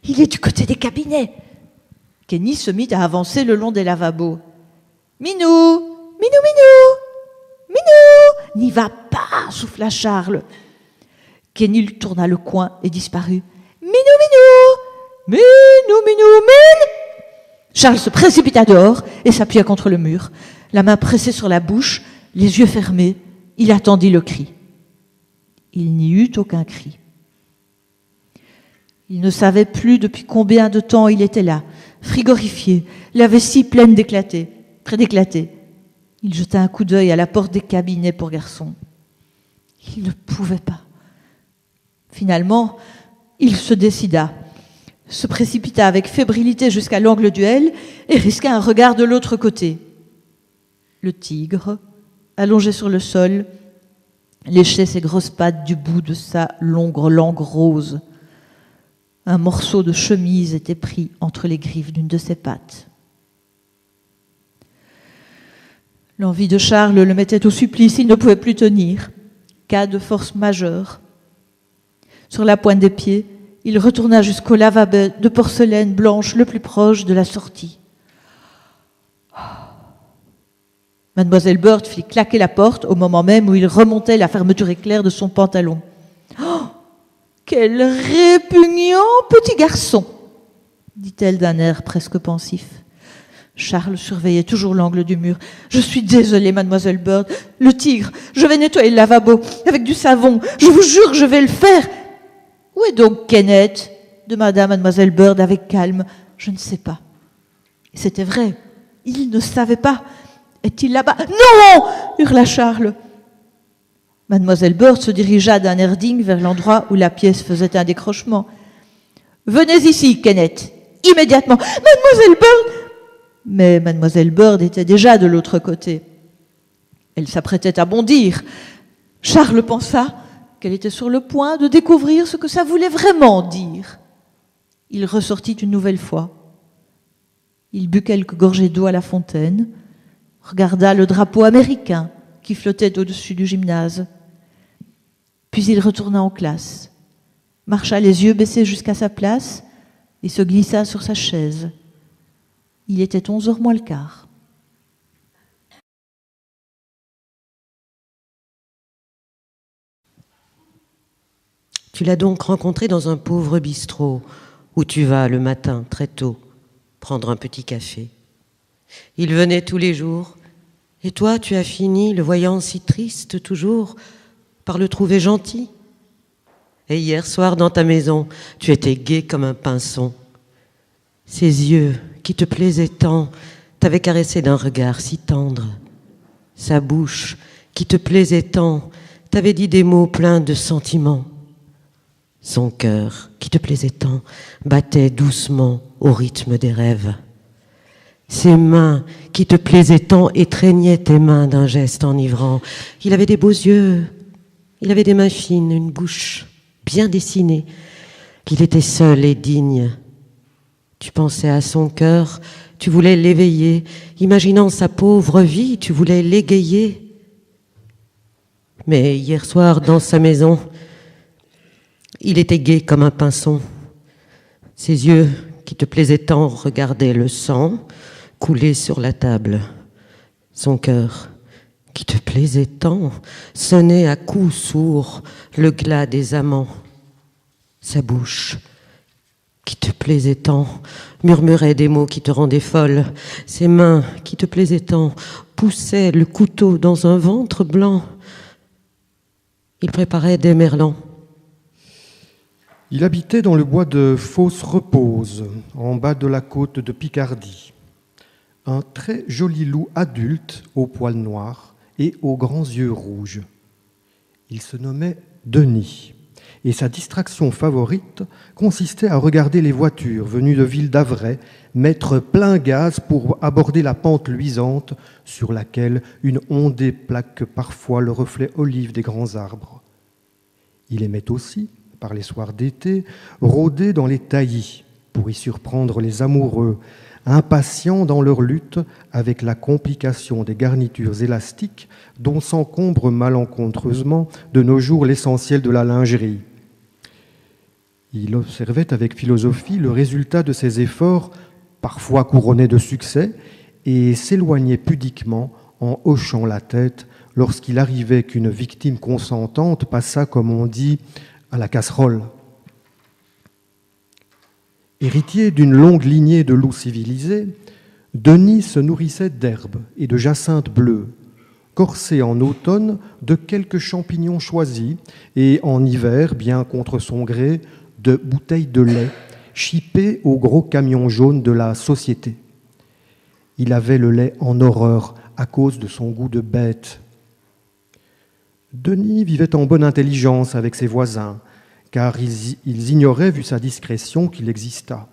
Il est du côté des cabinets. » Kenny se mit à avancer le long des lavabos. « Minou, Minou, Minou, Minou, n'y va pas !» souffla Charles. Kenny tourna le coin et disparut. « Minou, Minou, Minou, Minou, Minou !» Charles se précipita dehors et s'appuya contre le mur. La main pressée sur la bouche, les yeux fermés, il attendit le cri. Il n'y eut aucun cri. Il ne savait plus depuis combien de temps il était là, frigorifié, la vessie pleine d'éclater, près d'éclater. Il jeta un coup d'œil à la porte des cabinets pour garçons. Il ne pouvait pas. Finalement, il se décida, se précipita avec fébrilité jusqu'à l'angle du L et risqua un regard de l'autre côté. Le tigre, allongé sur le sol, léchait ses grosses pattes du bout de sa longue langue rose. Un morceau de chemise était pris entre les griffes d'une de ses pattes. L'envie de Charles le mettait au supplice, il ne pouvait plus tenir. Cas de force majeure. Sur la pointe des pieds, il retourna jusqu'au lavabo de porcelaine blanche le plus proche de la sortie. Mademoiselle Bird fit claquer la porte au moment même où il remontait la fermeture éclair de son pantalon. « Oh !» Quel répugnant petit garçon, dit-elle d'un air presque pensif. Charles surveillait toujours l'angle du mur. Je suis désolée, mademoiselle Bird. Le tigre, je vais nettoyer le lavabo avec du savon. Je vous jure que je vais le faire. Où est donc Kenneth? Demanda mademoiselle Bird avec calme. Je ne sais pas. Et c'était vrai. Il ne savait pas. Est-il là-bas? Non! Hurla Charles. Mademoiselle Bird se dirigea d'un air digne vers l'endroit où la pièce faisait un décrochement. Venez ici, Kenneth. Immédiatement. Mademoiselle Bird! Mais mademoiselle Bird était déjà de l'autre côté. Elle s'apprêtait à bondir. Charles pensa qu'elle était sur le point de découvrir ce que ça voulait vraiment dire. Il ressortit une nouvelle fois. Il but quelques gorgées d'eau à la fontaine, regarda le drapeau américain qui flottait au-dessus du gymnase. Puis il retourna en classe, marcha les yeux baissés jusqu'à sa place et se glissa sur sa chaise. Il était 11h moins le quart. Tu l'as donc rencontré dans un pauvre bistrot où tu vas le matin très tôt prendre un petit café. Il venait tous les jours et toi tu as fini, le voyant si triste toujours, par le trouver gentil. Et hier soir dans ta maison, tu étais gai comme un pinson. Ses yeux qui te plaisaient tant t'avaient caressé d'un regard si tendre. Sa bouche qui te plaisait tant t'avait dit des mots pleins de sentiments. Son cœur, qui te plaisait tant, battait doucement au rythme des rêves. Ses mains, qui te plaisaient tant, étreignaient tes mains d'un geste enivrant. Il avait des beaux yeux, il avait des mains fines, une bouche bien dessinée. Il était seul et digne. Tu pensais à son cœur, tu voulais l'éveiller. Imaginant sa pauvre vie, tu voulais l'égayer. Mais hier soir, dans sa maison, il était gai comme un pinson. Ses yeux, qui te plaisaient tant, regardaient le sang couler sur la table. Son cœur, qui te plaisait tant, sonnait à coups sourds le glas des amants. Sa bouche, qui te plaisait tant, murmurait des mots qui te rendaient folle. Ses mains, qui te plaisaient tant, poussaient le couteau dans un ventre blanc. Il préparait des merlans. Il habitait dans le bois de Fausse-Repose, en bas de la côte de Picardie. Un très joli loup adulte aux poils noirs et aux grands yeux rouges. Il se nommait Denis, et sa distraction favorite consistait à regarder les voitures venues de Ville-d'Avray mettre plein gaz pour aborder la pente luisante sur laquelle une ondée plaque parfois le reflet olive des grands arbres. Il aimait aussi, par les soirs d'été, rôder dans les taillis pour y surprendre les amoureux, impatients dans leur lutte avec la complication des garnitures élastiques dont s'encombre malencontreusement de nos jours l'essentiel de la lingerie. Il observait avec philosophie le résultat de ses efforts, parfois couronnés de succès, et s'éloignait pudiquement en hochant la tête lorsqu'il arrivait qu'une victime consentante passa, comme on dit, à la casserole. Héritier d'une longue lignée de loups civilisés, Denis se nourrissait d'herbes et de jacinthes bleues, corsé en automne de quelques champignons choisis et en hiver, bien contre son gré, de bouteilles de lait chippées aux gros camions jaunes de la société. Il avait le lait en horreur à cause de son goût de bête. Denis vivait en bonne intelligence avec ses voisins, car ils ignoraient, vu sa discrétion, qu'il existât.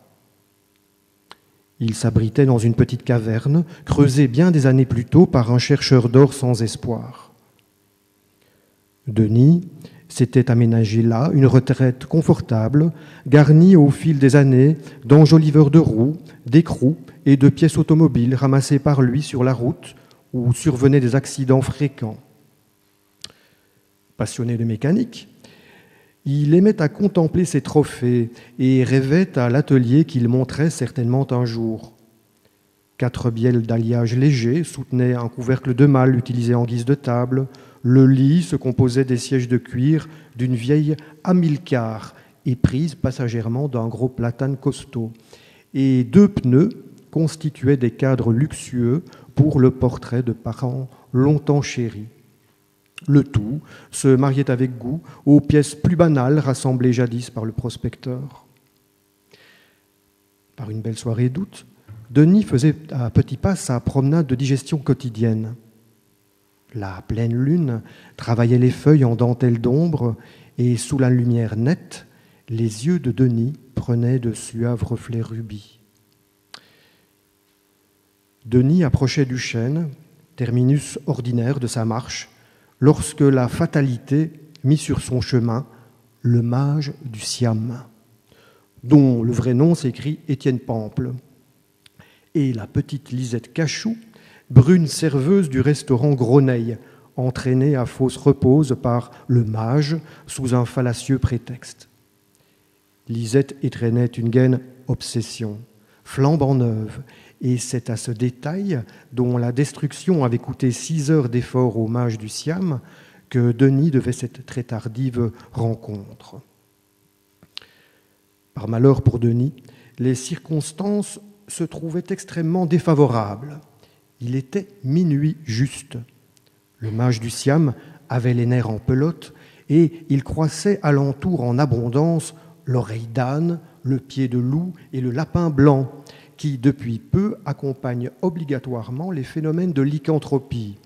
Il s'abritait dans une petite caverne, creusée bien des années plus tôt par un chercheur d'or sans espoir. Denis s'était aménagé là une retraite confortable, garnie au fil des années d'enjoliveurs de roues, d'écrous et de pièces automobiles ramassées par lui sur la route où survenaient des accidents fréquents. Passionné de mécanique, il aimait à contempler ses trophées et rêvait à l'atelier qu'il montrait certainement un jour. 4 bielles d'alliage léger soutenaient un couvercle de malle utilisé en guise de table. Le lit se composait des sièges de cuir d'une vieille Amilcar et prise passagèrement d'un gros platane costaud. Et 2 pneus constituaient des cadres luxueux pour le portrait de parents longtemps chéris. Le tout se mariait avec goût aux pièces plus banales rassemblées jadis par le prospecteur. Par une belle soirée d'août, Denis faisait à petits pas sa promenade de digestion quotidienne. La pleine lune travaillait les feuilles en dentelle d'ombre et sous la lumière nette, les yeux de Denis prenaient de suaves reflets rubis. Denis approchait du chêne, terminus ordinaire de sa marche, lorsque la fatalité mit sur son chemin le mage du Siam, dont le vrai nom s'écrit Étienne Pample, et la petite Lisette Cachou, brune serveuse du restaurant Groneille, entraînée à fausse repose par le mage sous un fallacieux prétexte. Lisette étreignait une gaine obsession, flambant neuve, et c'est à ce détail, dont la destruction avait coûté 6 heures d'effort au mage du Siam, que Denis devait cette très tardive rencontre. Par malheur pour Denis, les circonstances se trouvaient extrêmement défavorables. Il était minuit juste. Le mage du Siam avait les nerfs en pelote et il croissait alentour en abondance l'oreille d'âne, le pied de loup et le lapin blanc, qui depuis peu accompagnent obligatoirement les phénomènes de lycanthropie,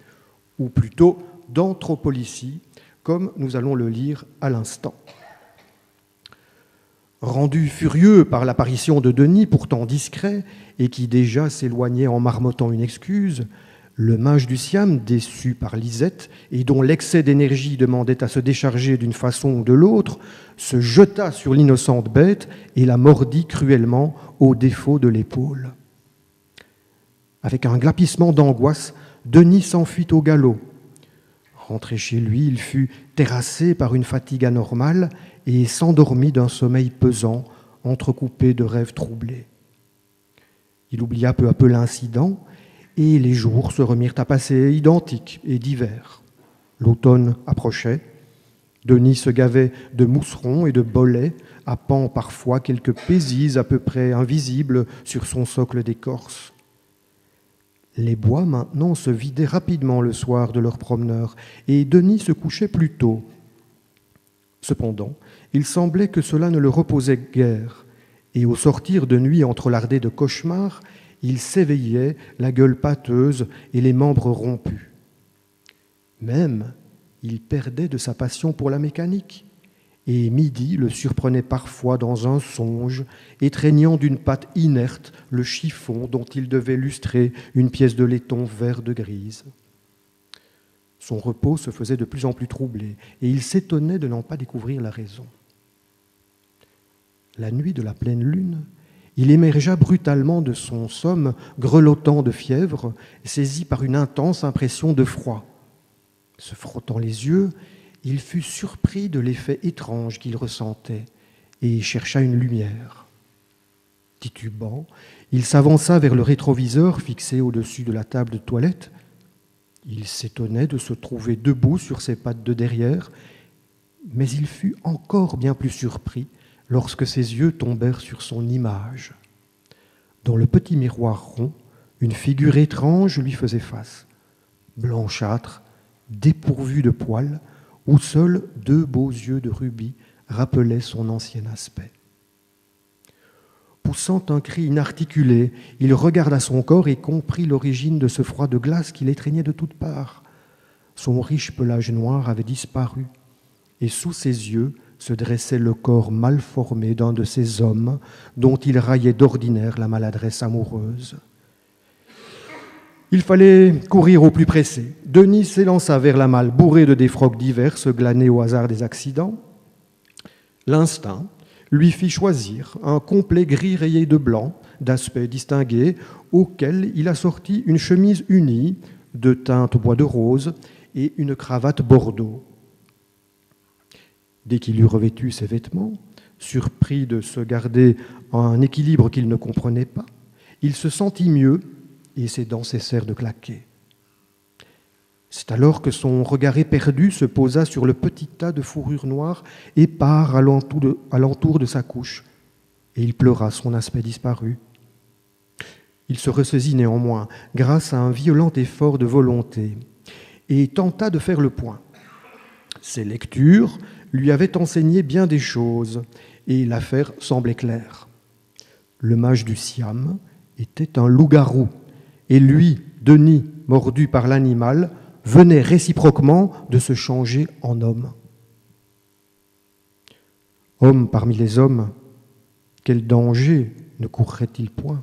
ou plutôt d'anthropolysie, comme nous allons le lire à l'instant. Rendu furieux par l'apparition de Denis, pourtant discret, et qui déjà s'éloignait en marmottant une excuse, le mage du Siam, déçu par Lisette, et dont l'excès d'énergie demandait à se décharger d'une façon ou de l'autre, se jeta sur l'innocente bête et la mordit cruellement au défaut de l'épaule. Avec un glapissement d'angoisse, Denis s'enfuit au galop. Rentré chez lui, il fut terrassé par une fatigue anormale et s'endormit d'un sommeil pesant, entrecoupé de rêves troublés. Il oublia peu à peu l'incident, et les jours se remirent à passer identiques et divers. L'automne approchait. Denis se gavait de mousserons et de bolets, happant parfois quelques pézis à peu près invisibles sur son socle d'écorce. Les bois maintenant se vidaient rapidement le soir de leurs promeneurs, et Denis se couchait plus tôt. Cependant, il semblait que cela ne le reposait guère, et au sortir de nuit entrelardées de cauchemars, il s'éveillait, la gueule pâteuse et les membres rompus. Même, il perdait de sa passion pour la mécanique, et midi le surprenait parfois dans un songe, étreignant d'une patte inerte le chiffon dont il devait lustrer une pièce de laiton vert de grise. Son repos se faisait de plus en plus troublé, et il s'étonnait de n'en pas découvrir la raison. La nuit de la pleine lune, il émergea brutalement de son somme, grelottant de fièvre, saisi par une intense impression de froid. Se frottant les yeux, il fut surpris de l'effet étrange qu'il ressentait et chercha une lumière. Titubant, il s'avança vers le rétroviseur fixé au-dessus de la table de toilette. Il s'étonnait de se trouver debout sur ses pattes de derrière, mais il fut encore bien plus surpris lorsque ses yeux tombèrent sur son image. Dans le petit miroir rond, une figure étrange lui faisait face, blanchâtre, dépourvue de poils, où seuls 2 beaux yeux de rubis rappelaient son ancien aspect. Poussant un cri inarticulé, il regarda son corps et comprit l'origine de ce froid de glace qui l'étreignait de toutes parts. Son riche pelage noir avait disparu, et sous ses yeux se dressait le corps mal formé d'un de ces hommes dont il raillait d'ordinaire la maladresse amoureuse. Il fallait courir au plus pressé. Denis s'élança vers la malle bourrée de défroques diverses glanées au hasard des accidents. L'instinct lui fit choisir un complet gris rayé de blanc, d'aspect distingué, auquel il assortit une chemise unie de teinte bois de rose et une cravate bordeaux. Dès qu'il eut revêtu ses vêtements, surpris de se garder un équilibre qu'il ne comprenait pas, il se sentit mieux et ses dents cessèrent de claquer. C'est alors que son regard éperdu se posa sur le petit tas de fourrure noire épars alentour de sa couche, et il pleura son aspect disparu. Il se ressaisit néanmoins, grâce à un violent effort de volonté, et tenta de faire le point. Ses lectures lui avaient enseigné bien des choses, et l'affaire semblait claire. Le mage du Siam était un loup-garou, et lui, Denis, mordu par l'animal, venait réciproquement de se changer en homme. Homme parmi les hommes, quel danger ne courrait-il point ?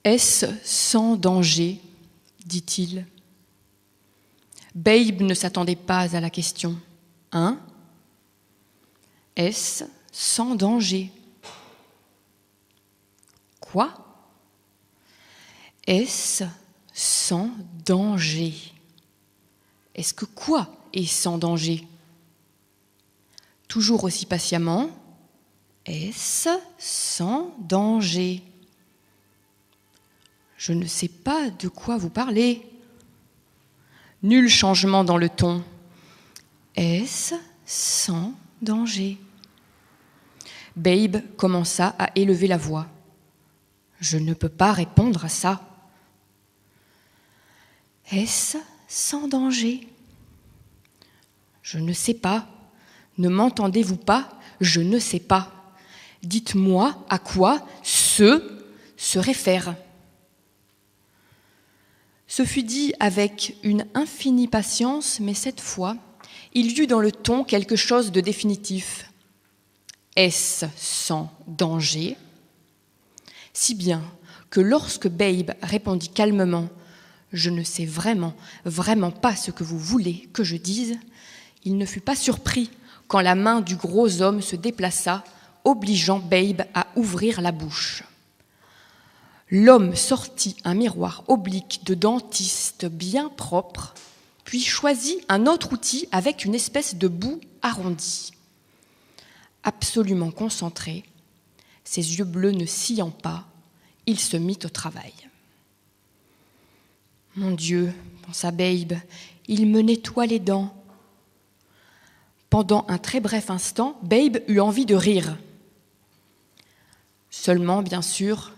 Est-ce sans danger, dit-il. Babe ne s'attendait pas à la question. Hein ? Est-ce sans danger ? Quoi ? Est-ce sans danger ? Est-ce que quoi est sans danger ? Toujours aussi patiemment. Est-ce sans danger ? Je ne sais pas de quoi vous parlez. Nul changement dans le ton. Est-ce sans danger ? Babe commença à élever la voix. Je ne peux pas répondre à ça. Est-ce sans danger ? Je ne sais pas. Ne m'entendez-vous pas ? Je ne sais pas. Dites-moi à quoi ce se réfère. Ce fut dit avec une infinie patience, mais cette fois, il y eut dans le ton quelque chose de définitif. Est-ce sans danger ? Si bien que lorsque Babe répondit calmement « Je ne sais vraiment pas ce que vous voulez que je dise », il ne fut pas surpris quand la main du gros homme se déplaça, obligeant Babe à ouvrir la bouche. L'homme sortit un miroir oblique de dentiste bien propre, puis choisit un autre outil avec une espèce de bout arrondi. Absolument concentré, ses yeux bleus ne sciant pas, il se mit au travail. « Mon Dieu, pensa Babe, il me nettoie les dents. » Pendant un très bref instant, Babe eut envie de rire. Seulement, bien sûr,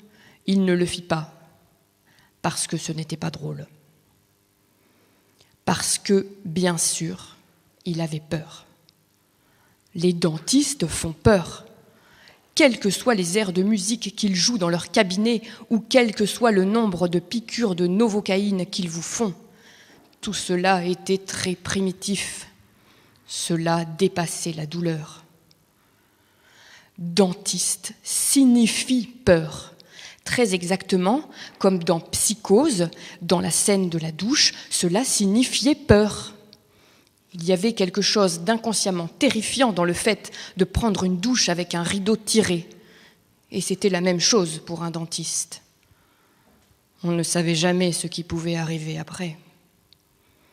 il ne le fit pas, parce que ce n'était pas drôle. Parce que, bien sûr, il avait peur. Les dentistes font peur. Quels que soient les airs de musique qu'ils jouent dans leur cabinet ou quel que soit le nombre de piqûres de novocaïne qu'ils vous font, tout cela était très primitif. Cela dépassait la douleur. Dentiste signifie peur. Très exactement, comme dans Psychose, dans la scène de la douche, cela signifiait peur. Il y avait quelque chose d'inconsciemment terrifiant dans le fait de prendre une douche avec un rideau tiré. Et c'était la même chose pour un dentiste. On ne savait jamais ce qui pouvait arriver après.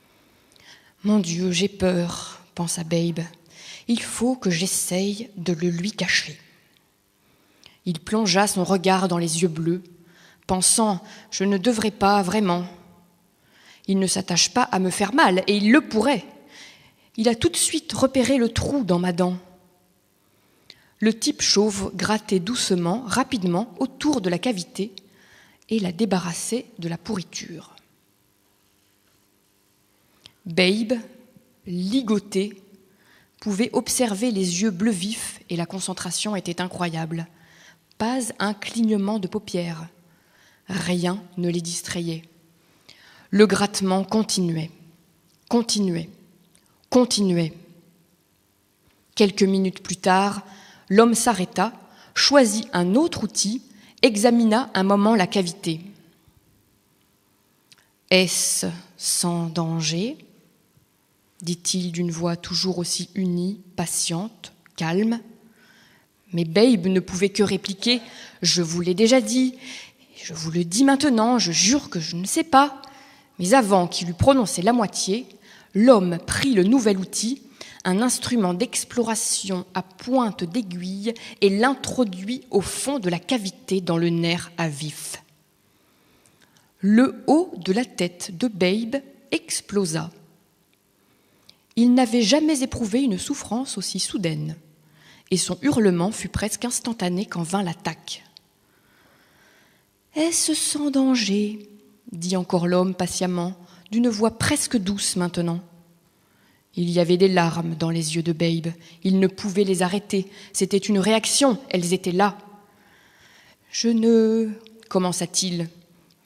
« Mon Dieu, j'ai peur », pensa Babe. « Il faut que j'essaye de le lui cacher. » Il plongea son regard dans les yeux bleus, pensant « Je ne devrais pas vraiment. » Il ne s'attache pas à me faire mal, et il le pourrait. Il a tout de suite repéré le trou dans ma dent. Le type chauve grattait doucement, rapidement, autour de la cavité et la débarrassait de la pourriture. Babe, ligoté, pouvait observer les yeux bleus vifs et la concentration était incroyable. Pas un clignement de paupières. Rien ne les distrayait. Le grattement continuait. Quelques minutes plus tard, l'homme s'arrêta, choisit un autre outil, examina un moment la cavité. « Est-ce sans danger ?» dit-il d'une voix toujours aussi unie, patiente, calme. Mais Babe ne pouvait que répliquer « Je vous l'ai déjà dit, je vous le dis maintenant, je jure que je ne sais pas. » Mais avant qu'il eût prononcé la moitié, l'homme prit le nouvel outil, un instrument d'exploration à pointe d'aiguille, et l'introduit au fond de la cavité dans le nerf à vif. Le haut de la tête de Babe explosa. Il n'avait jamais éprouvé une souffrance aussi soudaine, et son hurlement fut presque instantané quand vint l'attaque. « Est-ce sans danger ?» dit encore l'homme patiemment, d'une voix presque douce maintenant. Il y avait des larmes dans les yeux de Babe. Il ne pouvait les arrêter. C'était une réaction. Elles étaient là. « Je ne... » commença-t-il.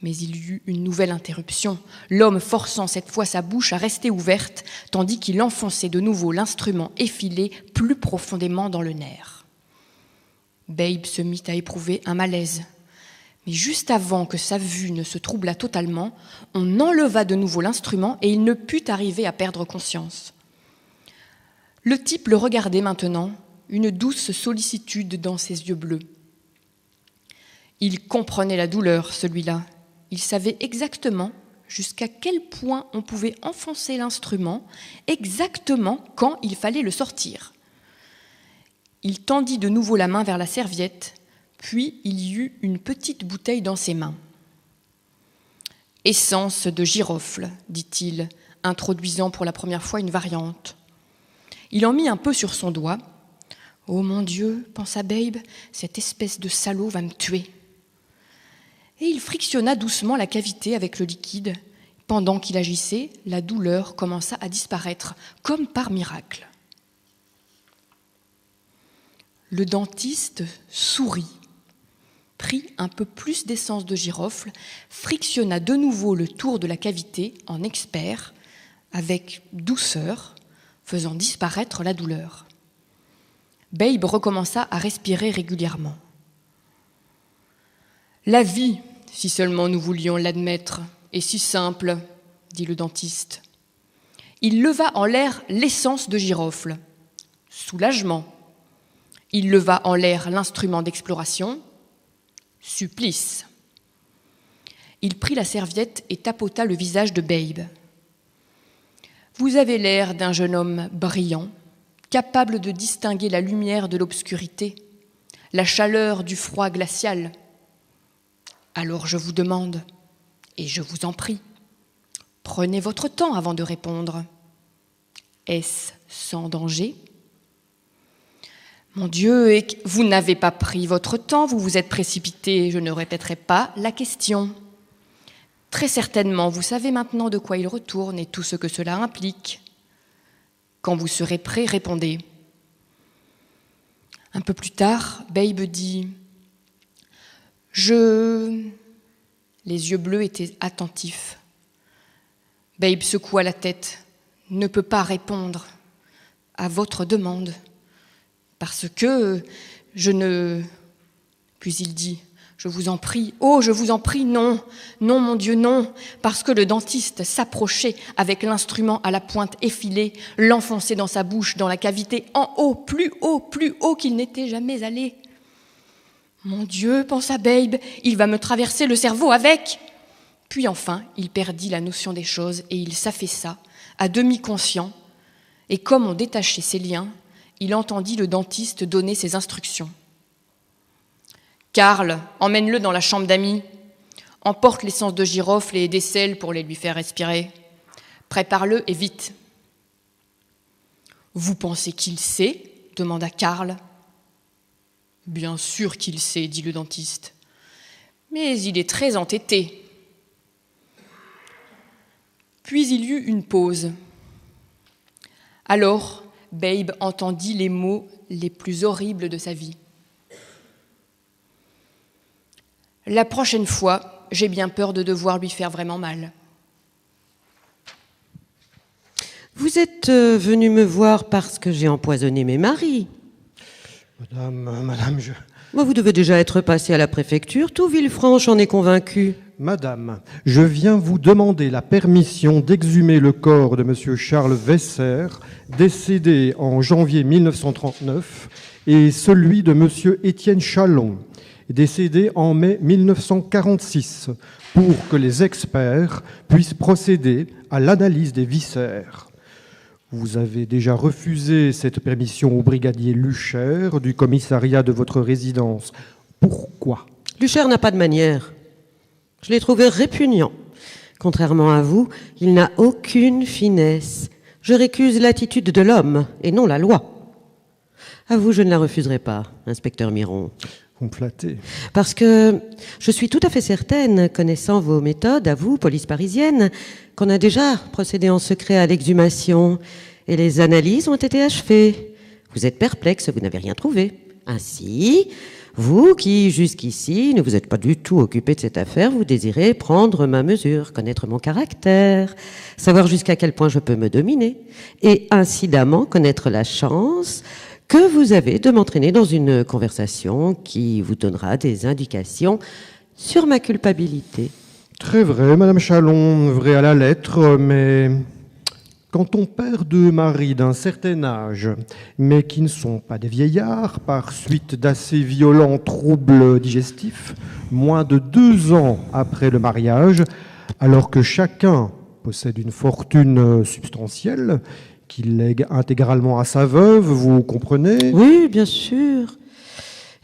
Mais il y eut une nouvelle interruption, l'homme forçant cette fois sa bouche à rester ouverte, tandis qu'il enfonçait de nouveau l'instrument effilé plus profondément dans le nerf. Babe se mit à éprouver un malaise. Mais juste avant que sa vue ne se troublât totalement, on enleva de nouveau l'instrument et il ne put arriver à perdre conscience. Le type le regardait maintenant, une douce sollicitude dans ses yeux bleus. Il comprenait la douleur, celui-là. Il savait exactement jusqu'à quel point on pouvait enfoncer l'instrument, exactement quand il fallait le sortir. Il tendit de nouveau la main vers la serviette, puis il y eut une petite bouteille dans ses mains. « Essence de girofle », dit-il, introduisant pour la première fois une variante. Il en mit un peu sur son doigt. « Oh mon Dieu !» pensa Babe, « cette espèce de salaud va me tuer. » Et il frictionna doucement la cavité avec le liquide. Pendant qu'il agissait, la douleur commença à disparaître, comme par miracle. Le dentiste sourit, prit un peu plus d'essence de girofle, frictionna de nouveau le tour de la cavité en expert, avec douceur, faisant disparaître la douleur. Babe recommença à respirer régulièrement. La vie, si seulement nous voulions l'admettre, est si simple, dit le dentiste. Il leva en l'air l'essence de girofle. Soulagement. Il leva en l'air l'instrument d'exploration. Supplice. Il prit la serviette et tapota le visage de Babe. Vous avez l'air d'un jeune homme brillant, capable de distinguer la lumière de l'obscurité, la chaleur du froid glacial. Alors je vous demande, et je vous en prie, prenez votre temps avant de répondre. Est-ce sans danger ? Mon Dieu, et vous n'avez pas pris votre temps, vous vous êtes précipité, je ne répéterai pas la question. Très certainement, vous savez maintenant de quoi il retourne et tout ce que cela implique. Quand vous serez prêt, répondez. Un peu plus tard, Babe dit « Les yeux bleus étaient attentifs. Babe secoua la tête. « Ne peut pas répondre à votre demande. Parce que je ne... » Puis il dit « Je vous en prie, oh, je vous en prie, non, non, mon Dieu, non, parce que le dentiste s'approchait avec l'instrument à la pointe effilée, l'enfonçait dans sa bouche, dans la cavité, en haut, plus haut qu'il n'était jamais allé. Mon Dieu, pensa Babe, il va me traverser le cerveau avec. Puis enfin, il perdit la notion des choses et il s'affaissa, à demi conscient, et comme on détachait ses liens, il entendit le dentiste donner ses instructions. Karl, emmène-le dans la chambre d'amis. Emporte l'essence de girofle et des sels pour les lui faire respirer. Prépare-le et vite. Vous pensez qu'il sait ? Demanda Karl. Bien sûr qu'il sait, dit le dentiste. Mais il est très entêté. Puis il y eut une pause. Alors, Babe entendit les mots les plus horribles de sa vie. La prochaine fois, j'ai bien peur de devoir lui faire vraiment mal. Vous êtes venu me voir parce que j'ai empoisonné mes maris. Madame, je... Vous devez déjà être passé à la préfecture. Tout Villefranche en est convaincu. Madame, je viens vous demander la permission d'exhumer le corps de M. Charles Wesser, décédé en janvier 1939, et celui de M. Étienne Chalon, décédé en mai 1946, pour que les experts puissent procéder à l'analyse des viscères. Vous avez déjà refusé cette permission au brigadier Lucher du commissariat de votre résidence. Pourquoi ? Lucher n'a pas de manière. Je l'ai trouvé répugnant. Contrairement à vous, il n'a aucune finesse. Je récuse l'attitude de l'homme et non la loi. À vous, je ne la refuserai pas, inspecteur Miron. Vous me flattez. Parce que je suis tout à fait certaine, connaissant vos méthodes, à vous, police parisienne, qu'on a déjà procédé en secret à l'exhumation et les analyses ont été achevées. Vous êtes perplexe, vous n'avez rien trouvé. Ainsi, vous qui, jusqu'ici, ne vous êtes pas du tout occupé de cette affaire, vous désirez prendre ma mesure, connaître mon caractère, savoir jusqu'à quel point je peux me dominer, et incidemment connaître la chance que vous avez de m'entraîner dans une conversation qui vous donnera des indications sur ma culpabilité. Très vrai, Madame Chalon, vrai à la lettre, mais quand on perd deux maris d'un certain âge, mais qui ne sont pas des vieillards, par suite d'assez violents troubles digestifs, moins de 2 ans après le mariage, alors que chacun possède une fortune substantielle, qu'il lègue intégralement à sa veuve, vous comprenez? Oui, bien sûr.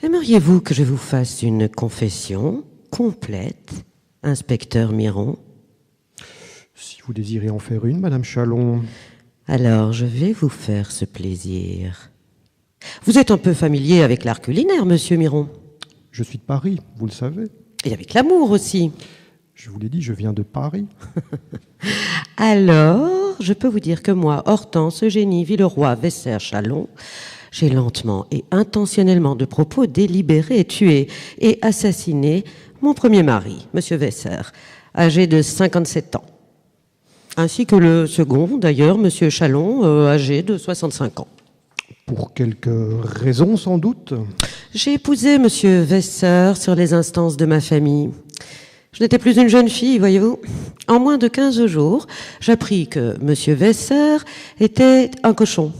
Aimeriez-vous que je vous fasse une confession complète, inspecteur Miron? Si vous désirez en faire une, Madame Chalon. Alors, je vais vous faire ce plaisir. Vous êtes un peu familier avec l'art culinaire, monsieur Miron? Je suis de Paris, vous le savez. Et avec l'amour aussi. Je vous l'ai dit, je viens de Paris. Alors, je peux vous dire que moi, Hortense, Eugénie, Villeroy, Vesser, Chalon, j'ai lentement et intentionnellement, de propos délibérés, tué et assassiné mon premier mari, monsieur Vesser, âgé de 57 ans. Ainsi que le second, d'ailleurs, monsieur Chalon, âgé de 65 ans. Pour quelques raisons, sans doute. J'ai épousé monsieur Vesser sur les instances de ma famille. Je n'étais plus une jeune fille, voyez-vous. En moins de 15 jours, j'appris que monsieur Vesser était un cochon.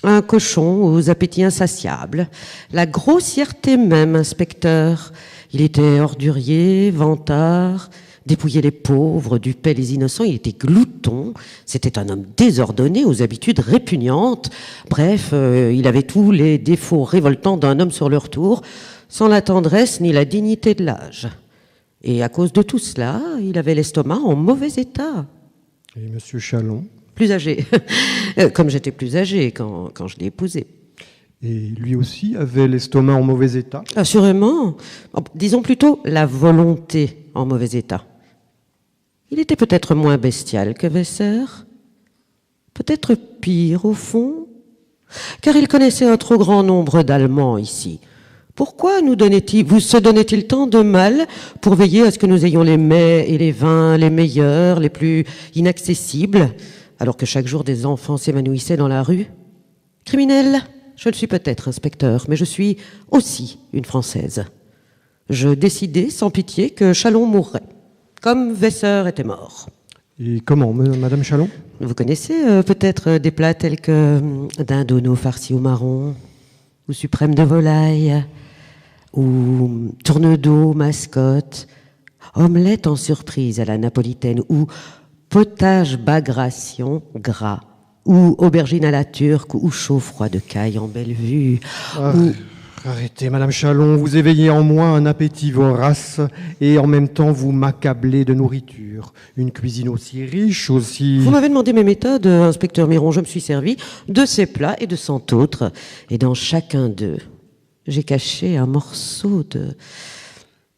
Un cochon aux appétits insatiables. La grossièreté même, inspecteur. Il était ordurier, vantard, dépouillait les pauvres, dupait les innocents, il était glouton. C'était un homme désordonné, aux habitudes répugnantes. Bref, il avait tous les défauts révoltants d'un homme sur le retour, sans la tendresse ni la dignité de l'âge. Et à cause de tout cela, il avait l'estomac en mauvais état. Et monsieur Chalon? Plus âgé. Comme j'étais plus âgé quand je l'ai épousé. Et lui aussi avait l'estomac en mauvais état? Assurément. Disons plutôt la volonté en mauvais état. Il était peut-être moins bestial que Vesser. Peut-être pire, au fond. Car il connaissait un trop grand nombre d'Allemands ici. Pourquoi se donnait-il tant de mal pour veiller à ce que nous ayons les mets et les vins les meilleurs, les plus inaccessibles, alors que chaque jour des enfants s'évanouissaient dans la rue? Criminel, je le suis peut-être, inspecteur, mais je suis aussi une Française. Je décidai sans pitié que Chalon mourrait, comme Vesser était mort. Et comment, Madame Chalon? Vous connaissez peut-être des plats tels que dindonneau farci au marron, ou suprême de volaille, ou tourne-dos mascotte, omelette en surprise à la napolitaine, ou potage bagration gras, ou aubergine à la turque, ou chaud-froid de caille en belle vue. Arrêtez, Madame Chalon, vous éveillez en moi un appétit vorace et en même temps vous m'accablez de nourriture. Une cuisine aussi riche, aussi... Vous m'avez demandé mes méthodes, inspecteur Miron. Je me suis servi de ces plats et de 100 autres. Et dans chacun d'eux, j'ai caché un morceau de...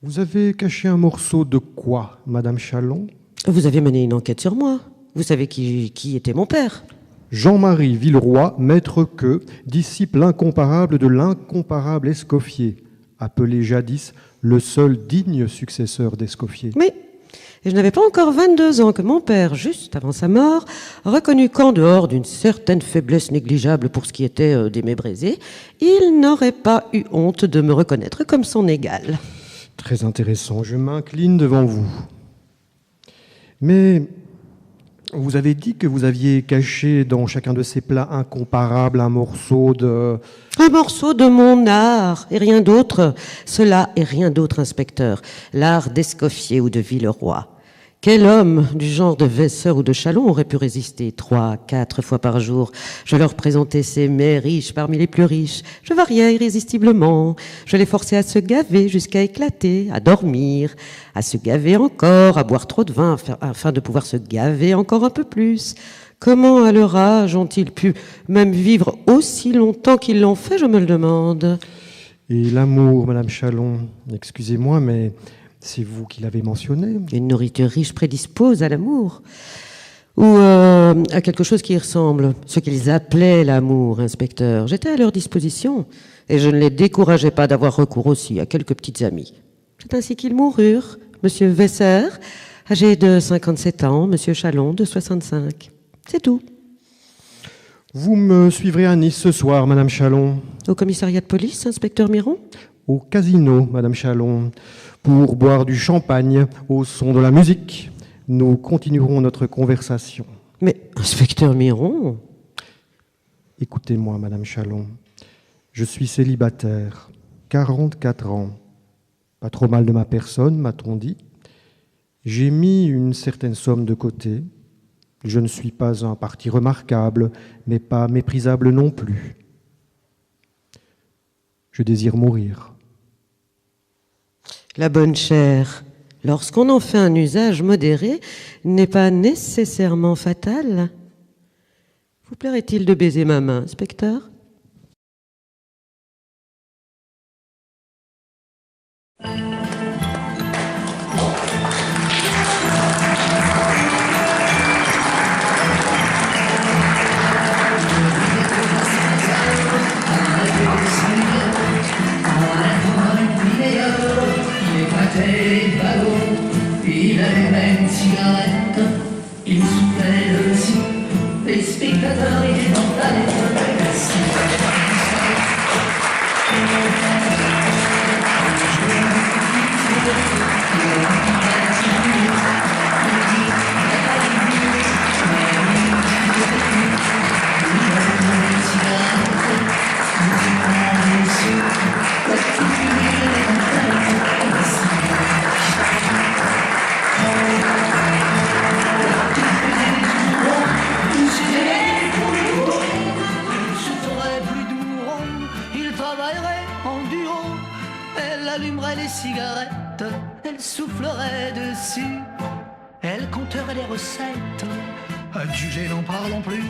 Vous avez caché un morceau de quoi, Madame Chalon? Vous avez mené une enquête sur moi. Vous savez qui était mon père. Jean-Marie Villeroy, maître Queux, disciple incomparable de l'incomparable Escoffier, appelé jadis le seul digne successeur d'Escoffier. Mais je n'avais pas encore 22 ans que mon père, juste avant sa mort, reconnut qu'en dehors d'une certaine faiblesse négligeable pour ce qui était des mébrésés, il n'aurait pas eu honte de me reconnaître comme son égal. Très intéressant, je m'incline devant vous. Mais... vous avez dit que vous aviez caché dans chacun de ces plats incomparables un morceau de... Un morceau de mon art, et rien d'autre. Cela et rien d'autre, inspecteur. L'art d'Escoffier ou de Villeroy. Quel homme du genre de Vaisseur ou de Chalon aurait pu résister 3, 4 fois par jour? Je leur présentais ces mets riches parmi les plus riches. Je variais irrésistiblement. Je les forçais à se gaver jusqu'à éclater, à dormir, à se gaver encore, à boire trop de vin afin de pouvoir se gaver encore un peu plus. Comment, à leur âge, ont-ils pu même vivre aussi longtemps qu'ils l'ont fait, je me le demande. Et l'amour, Madame Chalon, excusez-moi, mais c'est vous qui l'avez mentionné. Une nourriture riche prédispose à l'amour, ou à quelque chose qui y ressemble, ce qu'ils appelaient l'amour, inspecteur. J'étais à leur disposition, et je ne les décourageais pas d'avoir recours aussi à quelques petites amies. C'est ainsi qu'ils moururent, Monsieur Vaisseur, âgé de 57 ans, Monsieur Chalon, de 65. C'est tout. Vous me suivrez à Nice ce soir, Madame Chalon. Au commissariat de police, inspecteur Miron? Au casino, Madame Chalon, pour boire du champagne au son de la musique. Nous continuerons notre conversation. Mais, inspecteur Miron... Écoutez-moi, Madame Chalon. Je suis célibataire, 44 ans. Pas trop mal de ma personne, m'a-t-on dit. J'ai mis une certaine somme de côté. Je ne suis pas un parti remarquable, mais pas méprisable non plus. Je désire mourir. La bonne chère, lorsqu'on en fait un usage modéré, n'est pas nécessairement fatal. Vous plairait-il de baiser ma main, inspecteur ? Il allumait une cigarette, il soufflait aussi. Les spectateurs étaient dans la cigarette, elle soufflerait dessus, elle compterait les recettes, adjugé n'en parlons plus.